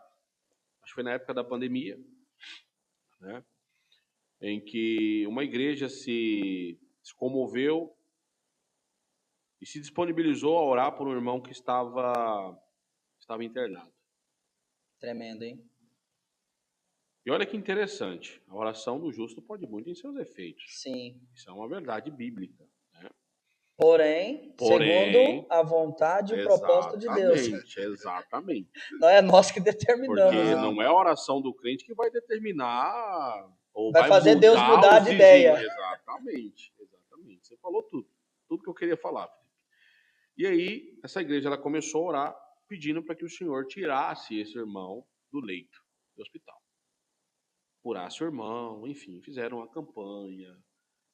acho que foi na época da pandemia, né, em que uma igreja se comoveu e se disponibilizou a orar por um irmão que estava internado. Tremendo, hein? E olha que interessante, a oração do justo pode muito em seus efeitos. Sim. Isso é uma verdade bíblica. Né? Porém, segundo a vontade e o propósito de Deus. Exatamente. Não é nós que determinamos. Porque não é a oração do crente que vai determinar Ou Vai fazer Deus mudar os de vizinhos. ideia. Exatamente, exatamente. Você falou tudo. Tudo que eu queria falar, Felipe. E aí, essa igreja ela começou a orar, pedindo para que o Senhor tirasse esse irmão do leito do hospital. Curasse o irmão, enfim, fizeram uma campanha.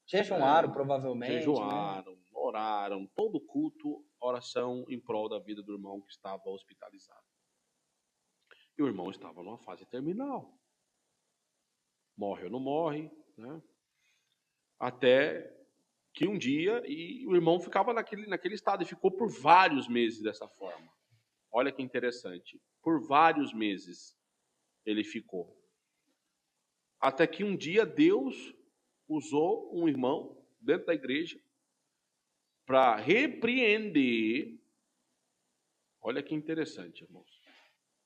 Jejuaram, provavelmente. Né? Jejuaram, oraram, todo culto, oração em prol da vida do irmão que estava hospitalizado. E o irmão estava numa fase terminal. Morre ou não morre, né? Até que um dia, e o irmão ficava naquele estado, e ficou por vários meses dessa forma. Olha que interessante. Por vários meses ele ficou. Até que um dia Deus usou um irmão dentro da igreja para repreender. Olha que interessante, irmãos.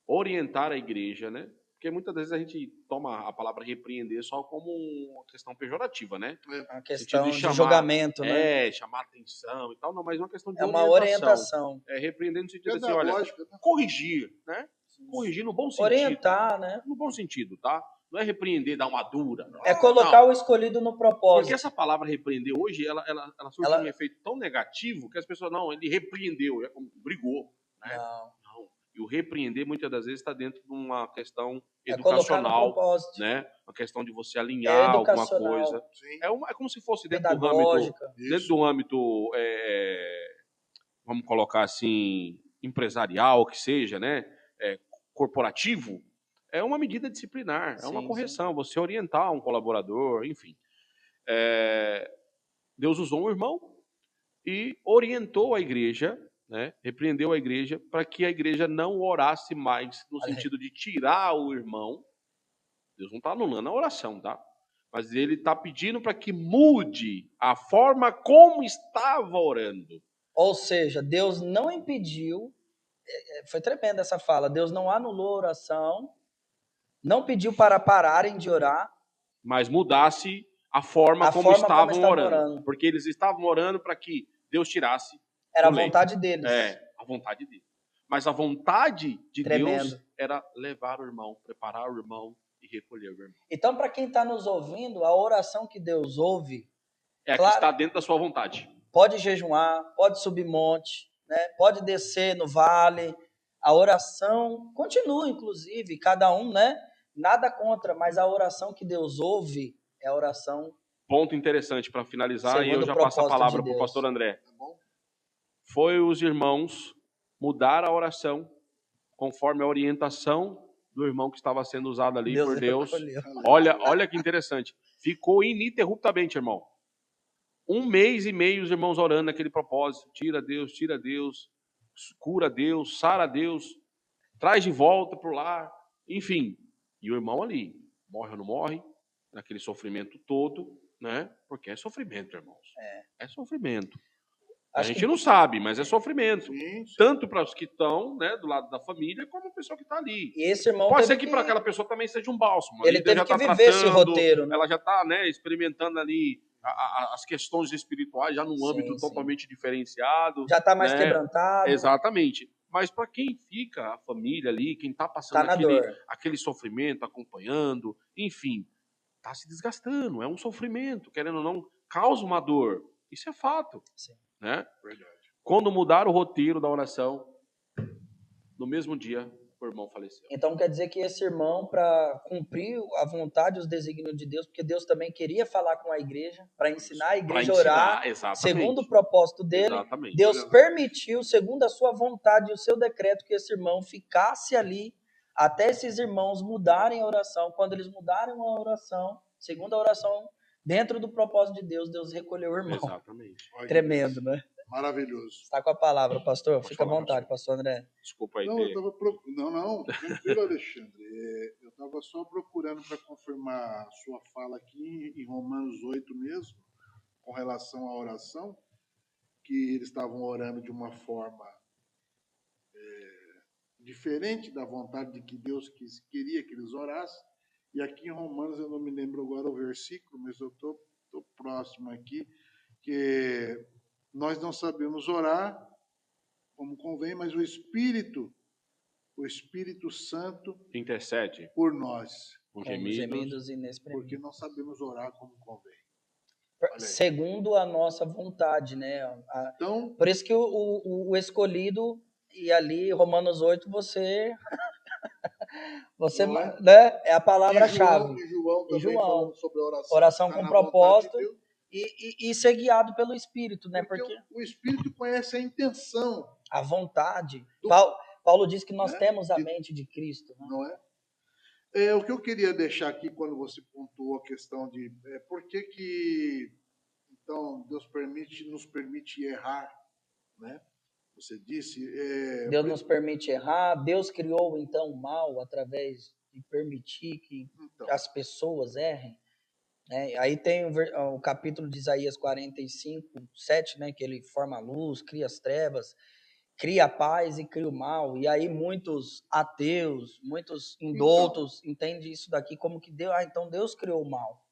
Orientar a igreja, né? Porque muitas vezes a gente toma a palavra repreender só como uma questão pejorativa, né? Uma questão de julgamento, né? Chamar atenção e tal, não, mas uma questão de É uma orientação. Repreender no sentido assim, olha, corrigir, né? Corrigir no bom sentido. Orientar, né? No bom sentido, tá? Não é repreender, dar uma dura. É colocar o escolhido no propósito. Porque essa palavra repreender hoje, ela surge um efeito tão negativo que as pessoas, não, ele repreendeu, brigou. Né? Não. E o repreender, muitas das vezes, está dentro de uma questão educacional, né? Uma questão de você alinhar alguma coisa. É como se fosse dentro do âmbito, vamos colocar assim, empresarial, que seja, né? Corporativo. É uma medida disciplinar, é uma correção, você orientar um colaborador, enfim. Deus usou um irmão e orientou a igreja, né, repreendeu a igreja para que a igreja não orasse mais no sentido de tirar o irmão. Deus não está anulando a oração, tá? Mas ele está pedindo para que mude a forma como estava orando. Ou seja, Deus não impediu, foi tremenda essa fala, Deus não anulou a oração, não pediu para pararem de orar, mas mudasse a forma como estavam orando. Porque eles estavam orando para que Deus tirasse. Era a vontade deles. A vontade deles. Mas a vontade de Deus era levar o irmão, preparar o irmão e recolher o irmão. Então, para quem está nos ouvindo, a oração que Deus ouve é a que está dentro da sua vontade. Pode jejuar, pode subir monte, né? Pode descer no vale. A oração continua, inclusive, cada um, né? Nada contra, mas a oração que Deus ouve é a oração. Ponto interessante para finalizar, e eu já passo a palavra para o pastor André. Foi os irmãos mudar a oração conforme a orientação do irmão que estava sendo usado ali por Deus. Olha que interessante. Ficou ininterruptamente, irmão. 1 mês e meio os irmãos orando naquele propósito. Tira Deus, cura Deus, sara Deus, traz de volta para o lar, enfim. E o irmão ali, morre ou não morre, naquele sofrimento todo, né? Porque é sofrimento, irmãos. É sofrimento. A gente não sabe, mas é sofrimento. Sim. Tanto para os que estão, né, do lado da família, como a pessoa que está ali. E esse irmão pode ser que para aquela pessoa também seja um bálsamo. Ele teve que viver esse roteiro. Né? Ela já está, né, experimentando ali as questões espirituais, já num âmbito totalmente diferenciado. Já está mais quebrantado. Exatamente. Mas para quem fica, a família ali, quem está passando aquele sofrimento, acompanhando, enfim, está se desgastando. É um sofrimento, querendo ou não, causa uma dor. Isso é fato. Sim. Né? Verdade. Quando mudar o roteiro da oração, no mesmo dia, o irmão faleceu. Então quer dizer que esse irmão, para cumprir a vontade e os desígnios de Deus, porque Deus também queria falar com a igreja, para ensinar a igreja a orar, segundo o propósito dele, Deus permitiu, segundo a sua vontade e o seu decreto, que esse irmão ficasse ali, até esses irmãos mudarem a oração. Quando eles mudaram a oração, segundo a oração, dentro do propósito de Deus, Deus recolheu o irmão. Exatamente. Tremendo, né? Maravilhoso. Está com a palavra, pastor. Fica à vontade, pastor André. Desculpa aí. Não, tranquilo, Alexandre. Eu estava só procurando para confirmar a sua fala aqui em Romanos 8 mesmo, com relação à oração, que eles estavam orando de uma forma diferente da vontade de que Deus queria que eles orassem. E aqui em Romanos, eu não me lembro agora o versículo, mas eu estou próximo aqui, que nós não sabemos orar como convém, mas o Espírito Santo intercede por nós. com gemidos inexprimíveis. Porque não sabemos orar como convém. Segundo a nossa vontade, né? Então, Por isso que o escolhido, e ali, Romanos 8, você não é? né, é a palavra-chave. E João também João, falando sobre oração. Oração tá com na vontade propósito de Deus. e ser guiado pelo Espírito, né? Porque Porque o Espírito conhece a intenção, a vontade. Do- Paulo diz que nós né? temos a mente de Cristo, né? não é? O que eu queria deixar aqui quando você pontuou a questão de por que então Deus nos permite errar, né? Você disse Deus nos permite errar, Deus criou então o mal através de permitir que então, as pessoas errem. Né? Aí tem o capítulo de Isaías 45, 7, né? Que ele forma a luz, cria as trevas, cria a paz e cria o mal. E aí muitos ateus, muitos indoutos entendem isso daqui como que Deus, então Deus criou o mal.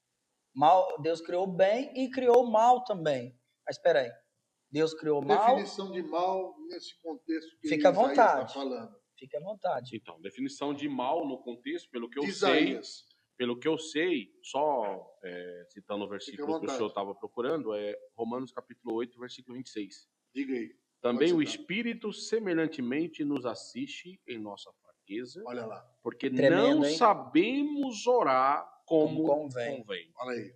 Deus criou o bem e criou o mal também. Mas espera aí. Deus criou o mal. Definição de mal nesse contexto que Fica à Isaías vontade. está falando. Fique à vontade. Então, definição de mal no contexto, pelo que eu sei, Isaías. pelo que eu sei, só citando o versículo que o senhor estava procurando, é Romanos capítulo 8, versículo 26. Diga aí. Também o Espírito semelhantemente nos assiste em nossa fraqueza, Olha lá. porque Tremendo, não hein? sabemos orar como convém. Olha aí.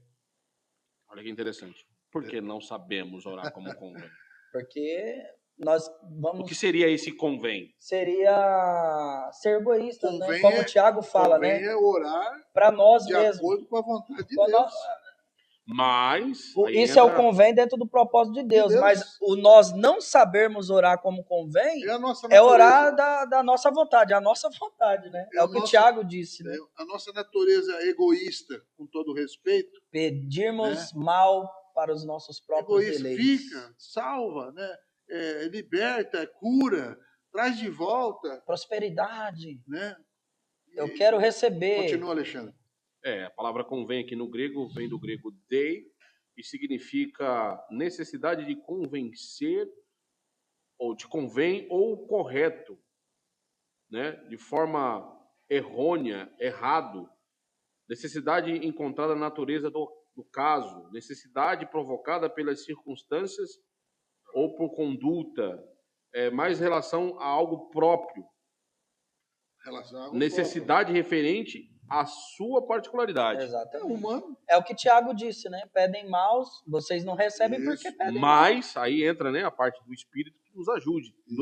Olha que interessante. Por que não sabemos orar como convém? Porque nós vamos... O que seria esse convém? Seria ser egoístas, né? Convém Como o Tiago fala, convém né? é orar Para nós de mesmos. acordo com a vontade de Com a Deus. Mas Isso é o convém dentro do propósito de Deus, mas o nós não sabermos orar como convém É a nossa é natureza. orar da nossa vontade, a nossa vontade, né? É o que o Tiago disse, né? A nossa natureza egoísta, com todo respeito. Pedirmos mal para os nossos próprios deleites. Fica, salva, né? Liberta, cura, traz de volta. Prosperidade. Né? Eu quero receber. Continua, Alexandre. A palavra convém aqui no grego vem do grego dei e significa necessidade de convencer ou de convém ou correto, né? De forma errônea, errado, necessidade encontrada na natureza do caso, necessidade provocada pelas circunstâncias ou por conduta, mais relação a algo próprio, necessidade referente à sua particularidade. Exatamente. É humano. É o que Tiago disse, né? Pedem maus, vocês não recebem porque pedem Mas aí entra, né, a parte do Espírito que nos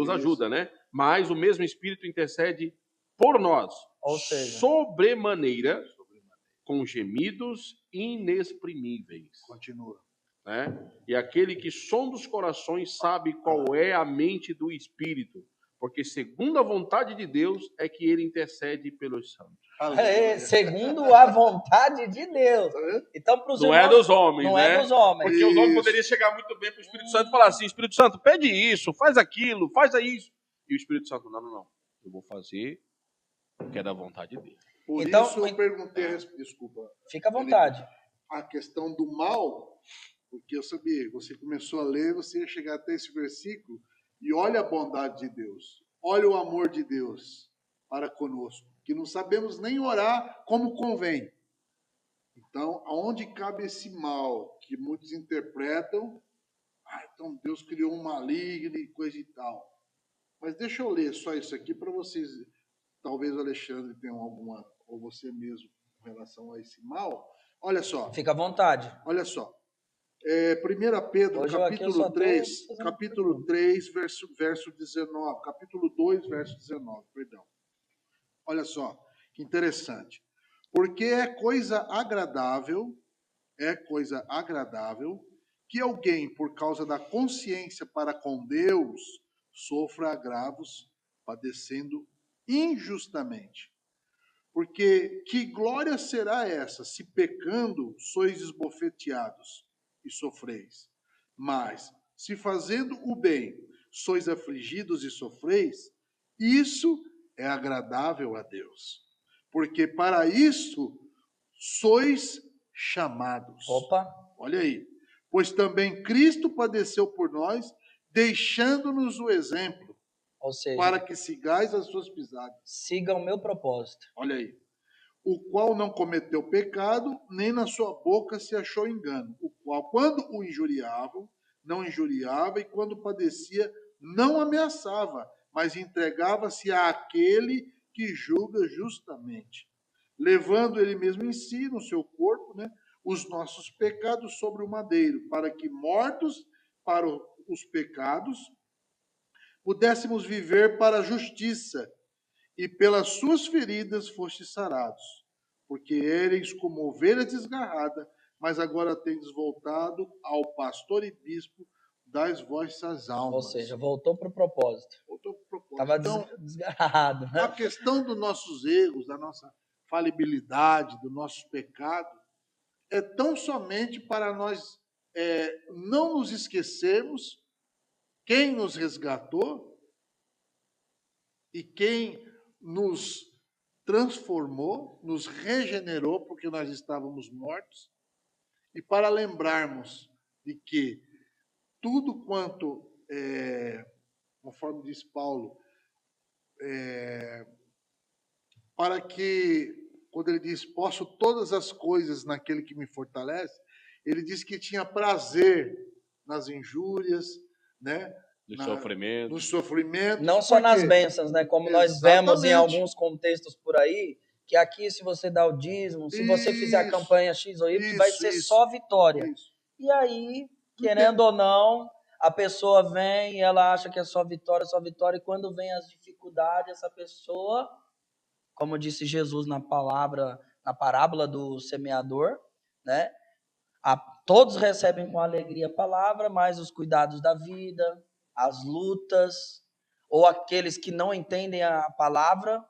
ajuda, né? Mas o mesmo Espírito intercede por nós, ou seja, sobremaneira, com gemidos inexprimíveis. Continua. Né? E aquele que sonda os corações sabe qual é a mente do Espírito, porque segundo a vontade de Deus é que ele intercede pelos santos. Segundo a vontade de Deus. Então, pros não irmãos, é dos homens, não né? É dos homens. Porque os homens poderiam chegar muito bem para o Espírito Santo e falar assim: Espírito Santo, pede isso, faz aquilo, faz isso. E o Espírito Santo, não. Eu vou fazer o que é da vontade dele. Por então, isso eu perguntei, desculpa. Fica à vontade. A questão do mal, porque eu sabia, você começou a ler, você ia chegar até esse versículo, e olha a bondade de Deus, olha o amor de Deus para conosco, que não sabemos nem orar como convém. Então, aonde cabe esse mal, que muitos interpretam, então Deus criou um maligno e coisa e tal. Mas deixa eu ler só isso aqui para vocês, talvez o Alexandre tenha alguma, ou você mesmo, com relação a esse mal. Olha só. Fica à vontade. Olha só. 1 Pedro, capítulo 3, verso 19. Capítulo 2, verso 19, perdão. Olha só, que interessante. Porque é coisa agradável que alguém, por causa da consciência para com Deus, sofra agravos, padecendo injustamente. Porque que glória será essa, se pecando sois esbofeteados e sofreis? Mas, se fazendo o bem sois afligidos e sofreis, isso é agradável a Deus. Porque para isso sois chamados. Opa! Olha aí. Pois também Cristo padeceu por nós, deixando-nos o exemplo, ou seja, para que sigais as suas pisadas. Siga o meu propósito. Olha aí. o qual não cometeu pecado, nem na sua boca se achou engano, o qual, quando o injuriavam, não injuriava, e quando padecia, não ameaçava, mas entregava-se àquele que julga justamente, levando ele mesmo em si, no seu corpo, né, os nossos pecados sobre o madeiro, para que, mortos para os pecados, pudéssemos viver para a justiça, e pelas suas feridas fostes sarados, porque eres como ovelha desgarrada, mas agora tendes voltado ao pastor e bispo das vossas Ou almas. seja, voltou para o propósito. Voltou pro propósito. Estava Então, desgarrado, né? a questão dos nossos erros, da nossa falibilidade, dos nossos pecados, é tão somente para nós não nos esquecermos quem nos resgatou e quem nos transformou, nos regenerou, porque nós estávamos mortos, e para lembrarmos de que tudo quanto, conforme diz Paulo, para que, quando ele diz, posso todas as coisas naquele que me fortalece, ele diz que tinha prazer nas injúrias, né? Nos Nos sofrimentos. Não só nas bênçãos, né? Como nós vemos em alguns contextos por aí, que aqui se você dá o dízimo, se você fizer a campanha X ou Y, vai ser só vitória. Isso. E aí, querendo ou não, a pessoa vem e ela acha que é só vitória, e quando vem as dificuldades, essa pessoa, como disse Jesus na parábola do semeador, né? Todos recebem com alegria a palavra, mas os cuidados da vida, as lutas, ou aqueles que não entendem a palavra, o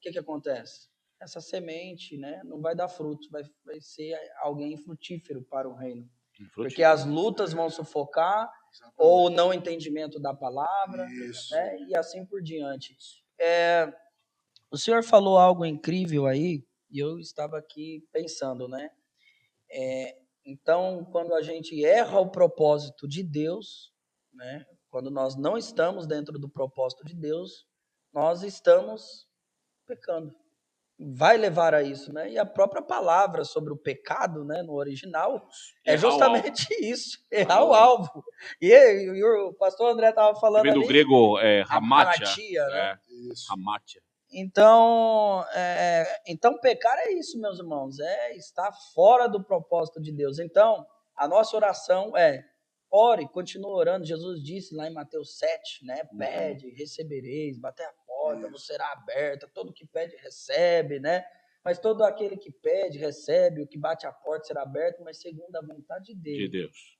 que acontece? Essa semente, né, não vai dar frutos, vai ser alguém frutífero para o reino. Porque as lutas vão sufocar, ou o não entendimento da palavra, né, e assim por diante. O senhor falou algo incrível aí, e eu estava aqui pensando, né? Então, quando a gente erra o propósito de Deus, né? Quando nós não estamos dentro do propósito de Deus, nós estamos pecando. Vai levar a isso, né? E a própria palavra sobre o pecado, né, no original, é justamente isso, errar o alvo. E o pastor André estava falando ali... Do grego hamatia, né? Hamatia. Então, pecar é isso, meus irmãos, é estar fora do propósito de Deus. Então, a nossa oração é, ore, continue orando. Jesus disse lá em Mateus 7, né? Pede, recebereis, bater a porta, você será aberta, todo que pede, recebe, né? Mas todo aquele que pede, recebe, o que bate a porta será aberto, mas segundo a vontade dele. De Deus.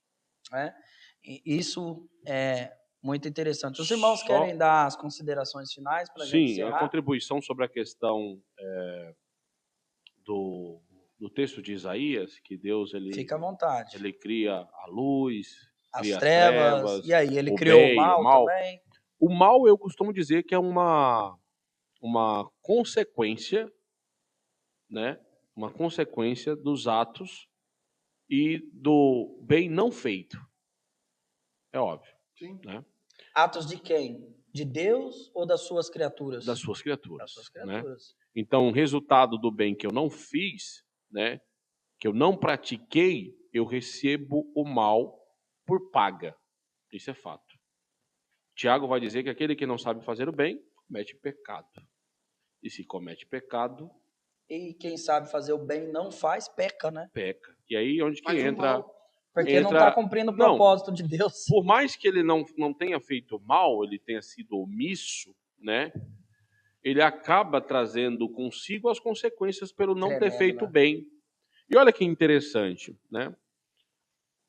Né? E isso é muito interessante. Os irmãos querem dar as considerações finais para a gente encerrar? Sim, a contribuição sobre a questão do texto de Isaías, que Deus fica à vontade. Ele cria a luz, cria as trevas, e aí ele criou bem, o mal também. O mal, eu costumo dizer que é uma consequência, né? Uma consequência dos atos e do bem não feito. É óbvio. Sim. Né? Atos de quem? De Deus ou das suas criaturas? Das suas criaturas. Das suas criaturas. Né? Então, o resultado do bem que eu não fiz, né? Que eu não pratiquei, eu recebo o mal por paga. Isso é fato. Tiago vai dizer que aquele que não sabe fazer o bem, comete pecado. E se comete pecado... E quem sabe fazer o bem não faz, peca, né? Peca. E aí onde que entra... Porque não está cumprindo o propósito de Deus. Por mais que ele não tenha feito mal, ele tenha sido omisso, né? Ele acaba trazendo consigo as consequências pelo não ter feito bem. E olha que interessante, né?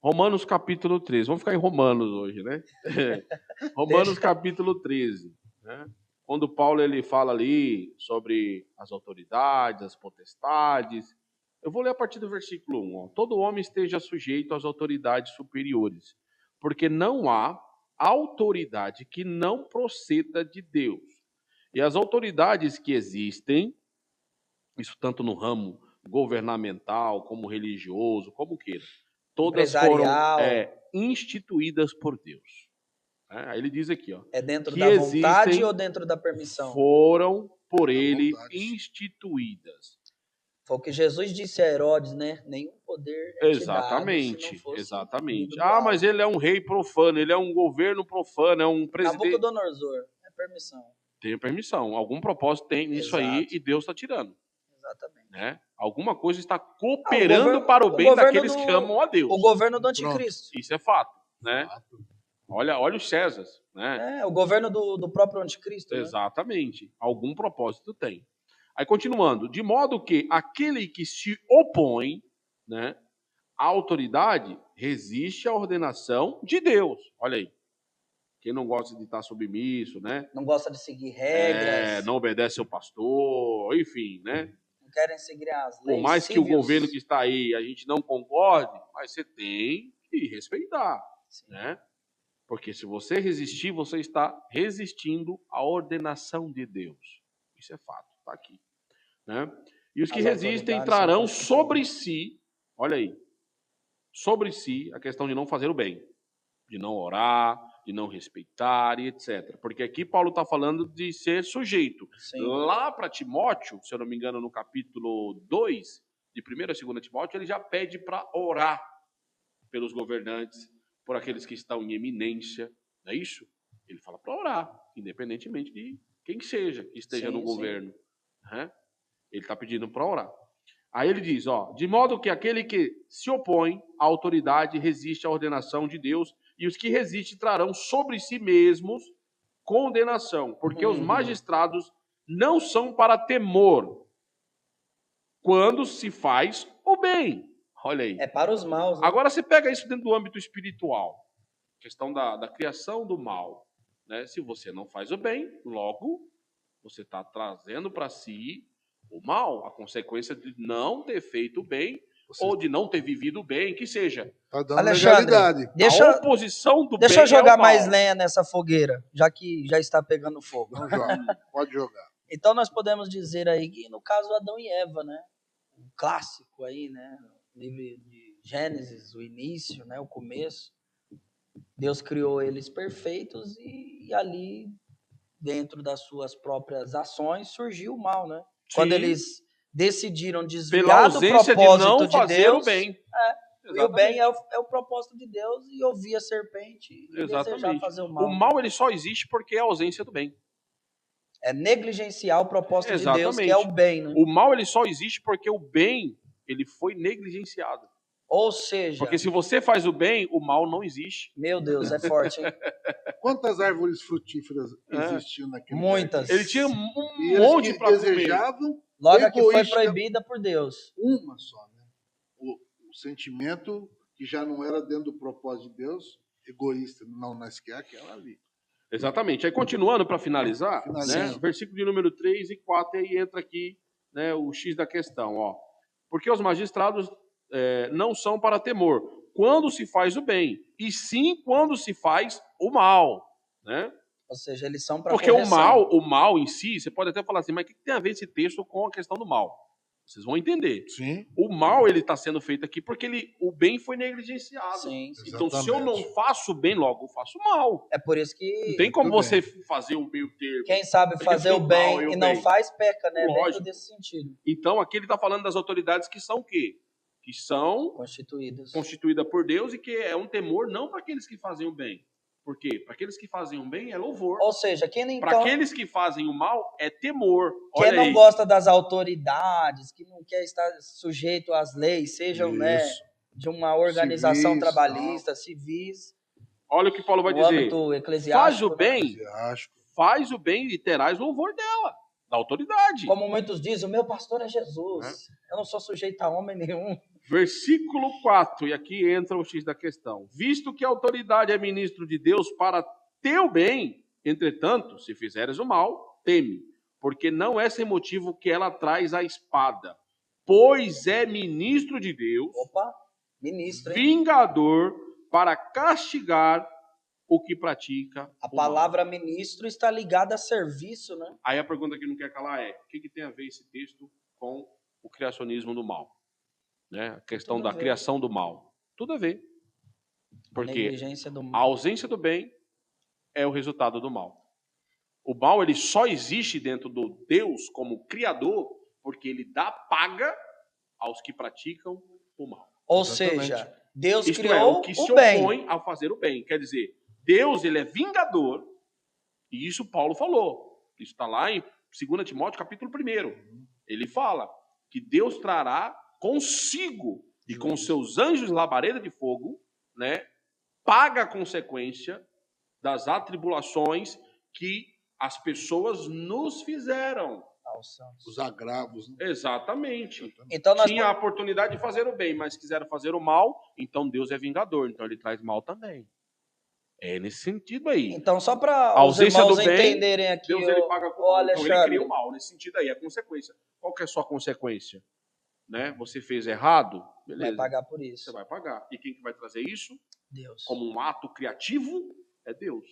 Romanos capítulo 13. Vamos ficar em Romanos hoje, né? Romanos capítulo 13. Né? Quando Paulo ele fala ali sobre as autoridades, as potestades. Eu vou ler a partir do versículo 1. Ó. Todo homem esteja sujeito às autoridades superiores, porque não há autoridade que não proceda de Deus. E as autoridades que existem, isso tanto no ramo governamental, como religioso, como queira, todas foram instituídas por Deus. Aí ele diz aqui, ó, é dentro da vontade ou dentro da permissão? Foram por ele instituídas. Foi o que Jesus disse a Herodes, né? Nenhum poder é te dado se não Exatamente, fosse exatamente. vindo do Ah, mas alto. ele é um rei profano, ele é um governo profano, é um presidente. Nabucodonosor, é permissão. Tem permissão, algum propósito tem nisso aí Exato. e Deus está tirando. Exatamente. Né? Alguma coisa está cooperando para o bem governo daqueles que amam a Deus. O governo do anticristo. Isso é fato. Né? Olha os Césares. Né? O governo do próprio anticristo. Exatamente. Né? Algum propósito tem. Aí, continuando. De modo que aquele que se opõe, né, à autoridade resiste à ordenação de Deus. Olha aí. Quem não gosta de estar submisso, né? Não gosta de seguir regras. Não obedece ao pastor, enfim, né? Não querem seguir as leis. Por mais cívios. que o governo que está aí a gente não concorde, mas você tem que respeitar, né? Porque se você resistir, você está resistindo à ordenação de Deus. Isso é fato, está aqui. Né? E os que resistem trarão sobre si, olha aí, sobre si a questão de não fazer o bem, de não orar, de não respeitar e etc. Porque aqui Paulo está falando de ser sujeito. Sim. Lá para Timóteo, se eu não me engano, no capítulo 2, de 1ª a 2ª Timóteo, ele já pede para orar pelos governantes, por aqueles que estão em eminência, não é isso? Ele fala para orar, independentemente de quem seja que esteja no governo. Né? Ele está pedindo para orar. Aí ele diz, de modo que aquele que se opõe à autoridade resiste à ordenação de Deus, e os que resistem trarão sobre si mesmos condenação, porque os magistrados não são para temor quando se faz o bem. Olha aí. É para os maus. Né? Agora você pega isso dentro do âmbito espiritual, questão da criação do mal. Né? Se você não faz o bem, logo você está trazendo para si o mal, a consequência de não ter feito o bem, ou de não ter vivido o bem, que seja. Está dando Alexandre, legalidade. A oposição do deixa bem eu jogar é o mal. mais lenha nessa fogueira, já que já está pegando fogo. Não joga, pode jogar. Então nós podemos dizer aí que no caso Adão e Eva, né? Um clássico aí, né? O livro de Gênesis, o início, né? O começo. Deus criou eles perfeitos e ali, dentro das suas próprias ações, surgiu o mal, né? Sim. Quando eles decidiram desviar pela do ausência propósito de não fazer Deus, o bem. E o bem é o propósito de Deus e ouvir a serpente e desejar fazer o mal. O mal ele só existe porque é a ausência do bem. É negligenciar o propósito de Deus, que é o bem. Né? O mal ele só existe porque o bem ele foi negligenciado. Ou seja... Porque se você faz o bem, o mal não existe. Meu Deus, é forte, hein? Quantas árvores frutíferas existiam naquele Muitas. Ele tinha um monte para comer. Logo que foi proibida por Deus. Uma só, né? O sentimento que já não era dentro do propósito de Deus, egoísta, não, nós quer aquela ali. Exatamente. Aí continuando para finalizar, né? Versículo de número 3 e 4, aí entra aqui, né, o X da questão. Porque os magistrados não são para temor quando se faz o bem, e sim quando se faz o mal. Né? Ou seja, eles são para porque o mal em si, você pode até falar assim, mas o que tem a ver esse texto com a questão do mal? Vocês vão entender. Sim. O mal ele está sendo feito aqui porque o bem foi negligenciado. Sim. Então, se eu não faço o bem, logo eu faço o mal. É por isso que... Não tem como você fazer o meio termo. Quem sabe fazer o bem e não faz, peca, né? Lógico. Dentro desse sentido. Então, aqui ele está falando das autoridades que são o quê? Que são constituídas por Deus e que é um temor não para aqueles que fazem o bem. Por quê? Para aqueles que fazem o bem é louvor. Ou seja, para aqueles que fazem o mal é temor. Quem não gosta das autoridades, que não quer estar sujeito às leis, sejam de uma organização trabalhista, civis. Olha o que Paulo vai dizer. Faz o bem, faz o bem e terás louvor dela, da autoridade. Como muitos dizem, o meu pastor é Jesus. Eu não sou sujeito a homem nenhum. Versículo 4, e aqui entra o X da questão. Visto que a autoridade é ministro de Deus para teu bem, entretanto, se fizeres o mal, teme, porque não é sem motivo que ela traz a espada, pois é ministro de Deus, vingador, para castigar o que pratica a palavra ministro está ligada a serviço, né? Aí a pergunta que não quer calar é, o que tem a ver esse texto com o criacionismo do mal? Né? A questão da criação do mal. Tudo a ver. Porque a ausência do bem é o resultado do mal. O mal ele só existe dentro do Deus como criador porque ele dá paga aos que praticam o mal. Ou Exatamente. seja, Deus Isto é, criou o que se o bem. opõe a fazer o bem. Quer dizer, Deus, ele é vingador, e isso Paulo falou. Isso está lá em 2 Timóteo, capítulo 1. Ele fala que Deus trará consigo e com seus anjos labareda de fogo, né, paga a consequência das atribulações que as pessoas nos fizeram. Aos santos. Os agravos. Né? Exatamente. Então nós Tinha a oportunidade de fazer o bem, mas quiseram fazer o mal, então Deus é vingador, então ele traz mal também. É nesse sentido aí. Então, só para A os ausência irmãos do bem, entenderem aqui, Deus ele paga com o mal. Então ele Alexandre, cria o mal, nesse sentido aí, a consequência. Qual que é a sua consequência? Né? Você fez errado? Beleza. vai pagar por isso. Você vai pagar. E quem que vai trazer isso? Deus. Como um ato criativo, é Deus.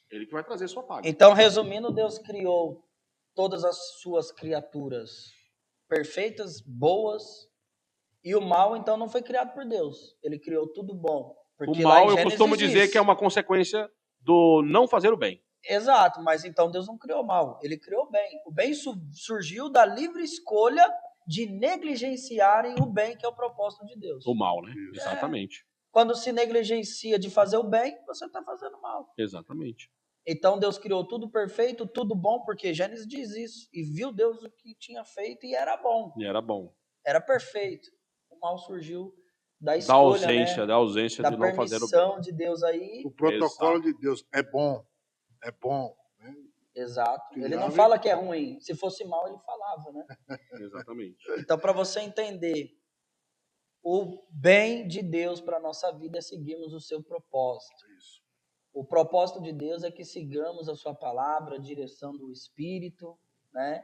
Ele que vai trazer a sua paga. Então, resumindo, Deus criou todas as suas criaturas perfeitas, boas, e o mal, então, não foi criado por Deus. Ele criou tudo bom. Porque O mal, lá em eu costumo Gênesis dizer diz. que é uma consequência do não fazer o bem. Exato, mas então Deus não criou mal, ele criou o bem. O bem surgiu da livre escolha de negligenciarem o bem, que é o propósito de Deus. O mal, né? Exatamente. Quando se negligencia de fazer o bem, você está fazendo mal. Exatamente. Então Deus criou tudo perfeito, tudo bom, porque Gênesis diz isso. E viu Deus o que tinha feito e era bom. E era bom. Era perfeito. O mal surgiu da escolha, da ausência da de não fazer o bem. permissão de Deus aí. O protocolo de Deus é bom. É bom. Né? Exato. Que Ele já não vem- fala que é ruim. Se fosse mal, ele falava, né? Exatamente. Então, para você entender, o bem de Deus para a nossa vida é seguirmos o seu propósito. Isso. O propósito de Deus é que sigamos a sua palavra, a direção do Espírito, né?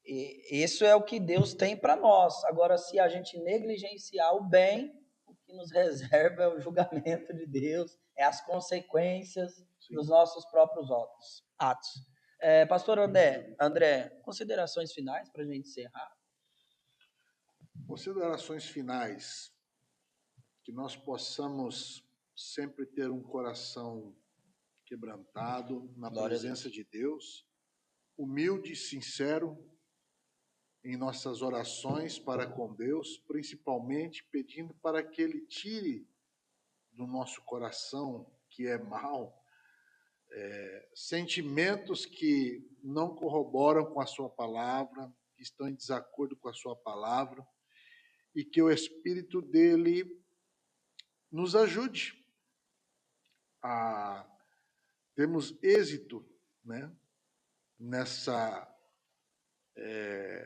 E isso é o que Deus tem para nós. Agora, se a gente negligenciar o bem, o que nos reserva é o julgamento de Deus, é as consequências dos nossos próprios atos. Pastor André, considerações finais para a gente encerrar? Considerações finais. Que nós possamos sempre ter um coração quebrantado na Glória a presença de Deus, humilde e sincero em nossas orações para com Deus, principalmente pedindo para que Ele tire do nosso coração, que é mau, sentimentos que não corroboram com a sua palavra, que estão em desacordo com a sua palavra, e que o Espírito dele nos ajude a termos êxito, né,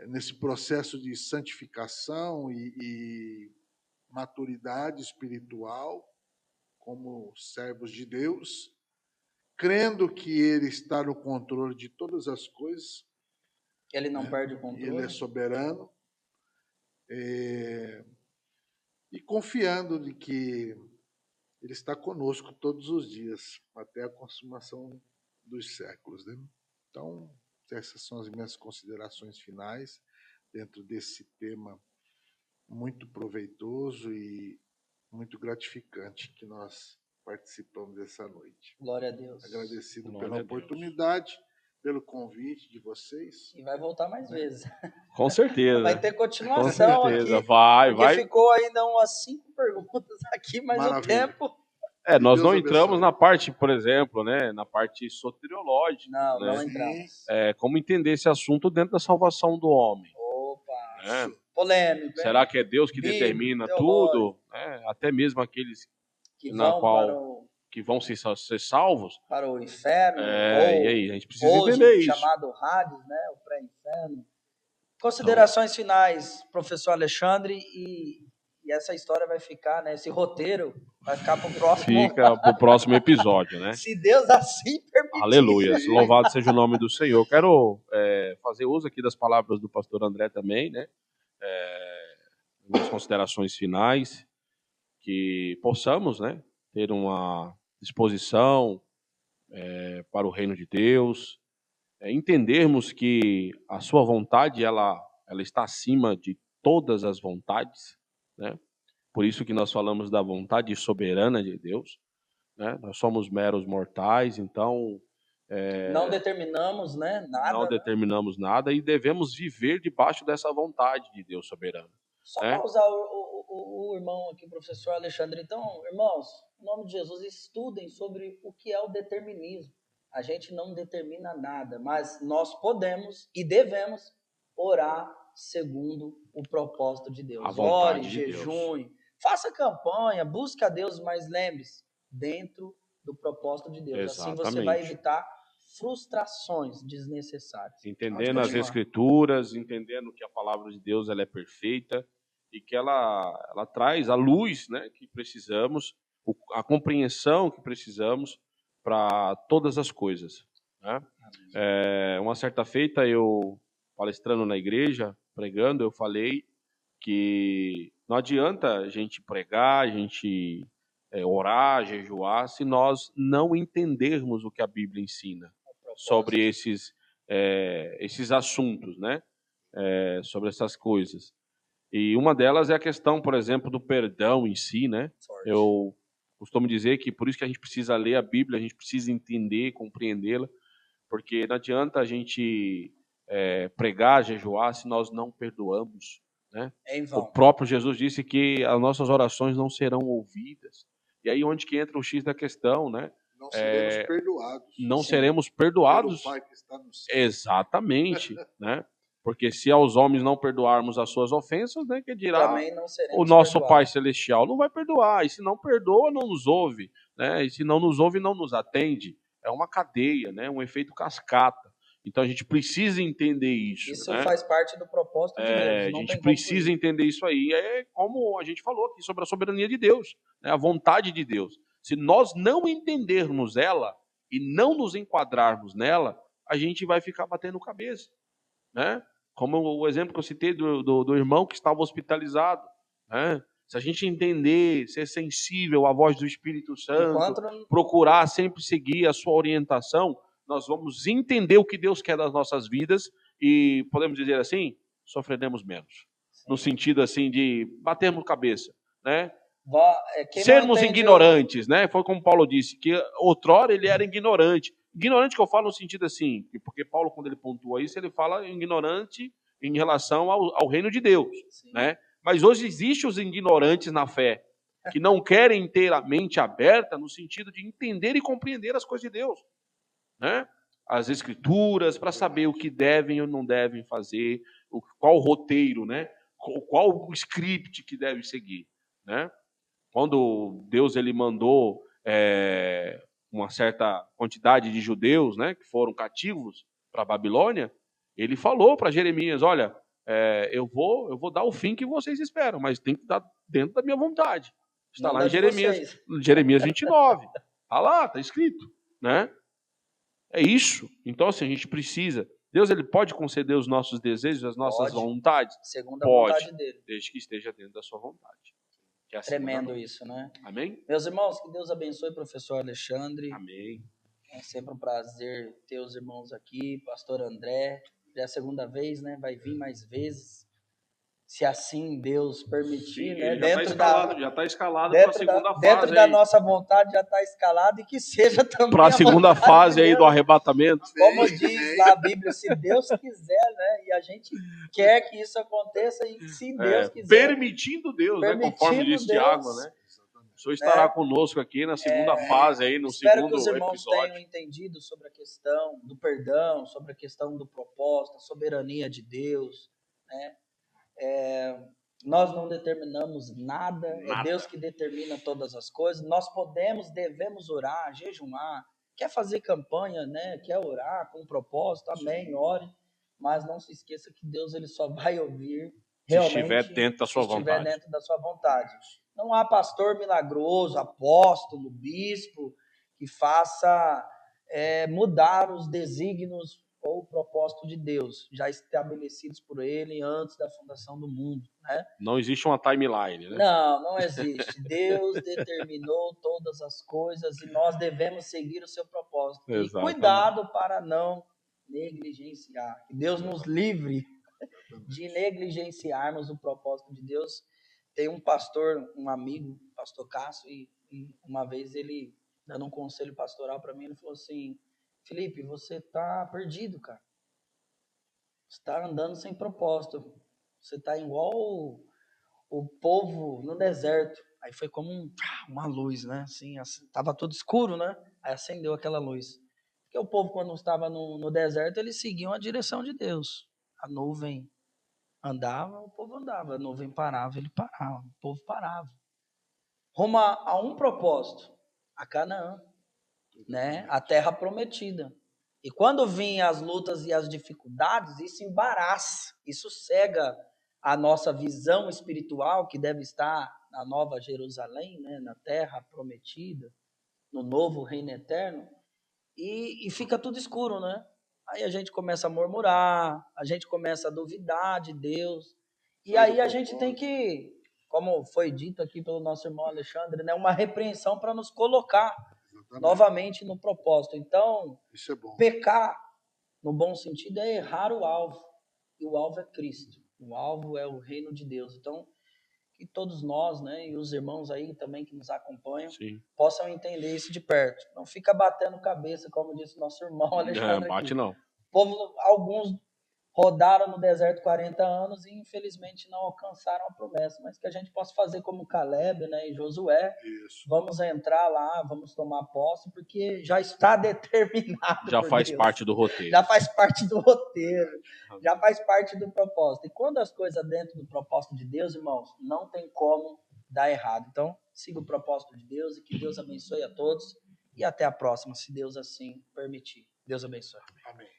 nesse processo de santificação e maturidade espiritual como servos de Deus, crendo que Ele está no controle de todas as coisas. Ele não perde o controle. Ele é soberano. E confiando de que Ele está conosco todos os dias, até a consumação dos séculos. Né? Então, essas são as minhas considerações finais dentro desse tema muito proveitoso e muito gratificante que nós participamos dessa noite. Glória a Deus. Agradecido Glória pela a Deus. oportunidade, pelo convite de vocês. E vai voltar mais vezes. Com certeza. Vai ter Com continuação certeza. aqui. Vai. Porque ficou ainda umas 5 perguntas aqui, mas Maravilha. o tempo... Nós Deus não abençoe. entramos na parte, por exemplo, né, na parte soteriológica. Não, né? não entramos. Como entender esse assunto dentro da salvação do homem. Opa, né? polêmico. Hein? Será que é Deus que Bíblico, determina teológico. tudo? Até mesmo aqueles Que na vão qual que vão ser salvos? para o inferno, E aí, a gente precisa hoje entender isso. chamado Hades, né, o pré-inferno. Considerações finais, professor Alexandre, e essa história vai ficar, né, esse roteiro vai ficar para o próximo... Fica para o próximo episódio, né? Se Deus assim permitir. Aleluia, louvado seja o nome do Senhor. Quero fazer uso aqui das palavras do pastor André também, né? Minhas considerações finais, que possamos, né, ter uma disposição para o reino de Deus, entendermos que a sua vontade ela está acima de todas as vontades, né? Por isso que nós falamos da vontade soberana de Deus, né? Nós somos meros mortais, então não determinamos, né, nada. Não determinamos nada e devemos viver debaixo dessa vontade de Deus soberano. Só né? para usar o irmão aqui, o professor Alexandre. Então, irmãos, em nome de Jesus, estudem sobre o que é o determinismo. A gente não determina nada, mas nós podemos e devemos orar segundo o propósito de A Deus. vontade Ore, de Deus. jejue, faça campanha, busque a Deus, mas lembre-se, dentro do propósito de Deus. Assim você vai Exatamente. evitar frustrações desnecessárias. Entendendo Pode as continuar. Escrituras, entendendo que a palavra de Deus ela é perfeita e que ela traz a luz, né, que precisamos, a compreensão que precisamos para todas as coisas, né? Uma certa feita, eu palestrando na igreja, pregando, eu falei que não adianta a gente pregar, a gente orar, jejuar, se nós não entendermos o que a Bíblia ensina sobre esses assuntos, né? Sobre essas coisas. E uma delas é a questão, por exemplo, do perdão em si, né? Forte. Eu costumo dizer que por isso que a gente precisa ler a Bíblia, a gente precisa entender, compreendê-la, porque não adianta a gente pregar, jejuar, se nós não perdoamos, né? Em O vão. próprio Jesus disse que as nossas orações não serão ouvidas. E aí onde que entra o X da questão, né? Não seremos perdoados. Não Sim. seremos perdoados. Pelo Pai que está no céu. Exatamente, né? Porque se aos homens não perdoarmos as suas ofensas, né, que dirá Também não o seremos nosso perdoados. Pai Celestial não vai perdoar. E se não perdoa, não nos ouve, né? E se não nos ouve, não nos atende. É uma cadeia, né? Um efeito cascata. Então a gente precisa entender isso, Isso né? faz parte do propósito de Deus. A Não gente tem como precisa fugir. entender isso aí. É como a gente falou aqui sobre a soberania de Deus, né? A vontade de Deus. Se nós não entendermos ela e não nos enquadrarmos nela, a gente vai ficar batendo cabeça, né? Como o exemplo que eu citei do irmão que estava hospitalizado, né? Se a gente entender, ser sensível à voz do Espírito Santo, Enquanto não, procurar sempre seguir a sua orientação, nós vamos entender o que Deus quer das nossas vidas e, podemos dizer assim, sofreremos menos. No sentido assim de batermos cabeça, né? quem não Sermos entende ignorantes, né? Foi como Paulo disse, que outrora ele era ignorante. Ignorante que eu falo no sentido assim, porque Paulo, quando ele pontua isso, ele fala ignorante em relação ao reino de Deus, Sim. né? Mas hoje existem os ignorantes na fé, que não querem ter a mente aberta no sentido de entender e compreender as coisas de Deus, né? As escrituras, para saber o que devem ou não devem fazer, qual o roteiro, né? Qual o script que deve seguir, né? Quando Deus ele mandou uma certa quantidade de judeus, né, que foram cativos para a Babilônia, ele falou para Jeremias: olha, eu vou dar o fim que vocês esperam, mas tem que dar dentro da minha vontade. Está não lá dá em de Jeremias, vocês. Jeremias 29. Está lá, está escrito, né? É isso. Então, assim, a gente precisa. Deus ele pode conceder os nossos desejos, as nossas Pode, vontades? segundo a Pode, vontade dele. desde que esteja dentro da sua vontade. Que é assim, Tremendo né? isso, né? Amém? Meus irmãos, que Deus abençoe o professor Alexandre. Amém. É sempre um prazer ter os irmãos aqui, pastor André. Já é a segunda vez, né? Vai vir mais vezes. Se assim Deus permitir, Sim, né? ele já está escalado para a segunda fase. Dentro da nossa vontade já está escalado e que seja também para a segunda fase aí do arrebatamento. Como diz lá a Bíblia, se Deus quiser, né? E a gente quer que isso aconteça e se Deus quiser. Permitindo Deus, né? Conforme diz Tiago, né? O Senhor estará conosco aqui na segunda fase aí, no espero segundo que os irmãos episódio. tenham entendido sobre a questão do perdão, sobre a questão do propósito, a soberania de Deus, né? Nós não determinamos nada, é Deus que determina todas as coisas. Nós devemos orar, jejuar, quer fazer campanha, né? Quer orar com propósito, amém, ore. Mas não se esqueça que Deus ele só vai ouvir realmente se estiver dentro da sua vontade. Dentro da sua vontade. Não há pastor milagroso, apóstolo, bispo que faça mudar os desígnios ou o propósito de Deus, já estabelecidos por ele antes da fundação do mundo, né? Não existe uma timeline, né? Não existe. Deus determinou todas as coisas e nós devemos seguir o seu propósito. Exatamente. E cuidado para não negligenciar. Que Deus nos livre de negligenciarmos o propósito de Deus. Tem um pastor, um amigo, pastor Cássio, e uma vez ele, dando um conselho pastoral para mim, ele falou assim: Felipe, você tá perdido, cara. Você tá andando sem propósito. Você tá igual o povo no deserto. Aí foi como uma luz, né? Assim, tava tudo escuro, né? Aí acendeu aquela luz. Porque o povo, quando estava no deserto, eles seguiam a direção de Deus. A nuvem andava, o povo andava. A nuvem parava, ele parava. O povo parava. Rumo a um propósito, a Canaã, né? A terra prometida. E quando vinham as lutas e as dificuldades, isso embaraça, isso cega a nossa visão espiritual, que deve estar na Nova Jerusalém, né? Na terra prometida, no novo reino eterno, e fica tudo escuro, né? Aí a gente começa a murmurar, a gente começa a duvidar de Deus, e aí a gente tem que, como foi dito aqui pelo nosso irmão Alexandre, né? Uma repreensão para nos colocar novamente no propósito. Então, Isso é bom. pecar, no bom sentido, é errar o alvo. E o alvo é Cristo. O alvo é o reino de Deus. Então, que todos nós, né, e os irmãos aí também que nos acompanham, Sim. possam entender isso de perto. Não fica batendo cabeça, como disse o nosso irmão Alexandre Bate aqui. não. O povo, alguns rodaram no deserto 40 anos e infelizmente não alcançaram a promessa, mas que a gente possa fazer como Caleb, né, e Josué. Isso. Vamos entrar lá, vamos tomar posse, porque já está determinado Já por faz Deus. parte do roteiro. Já faz parte do roteiro, já faz parte do propósito. E quando as coisas dentro do propósito de Deus, irmãos, não tem como dar errado. Então, siga o propósito de Deus e que Deus abençoe a todos. E até a próxima, se Deus assim permitir. Deus abençoe. Amém.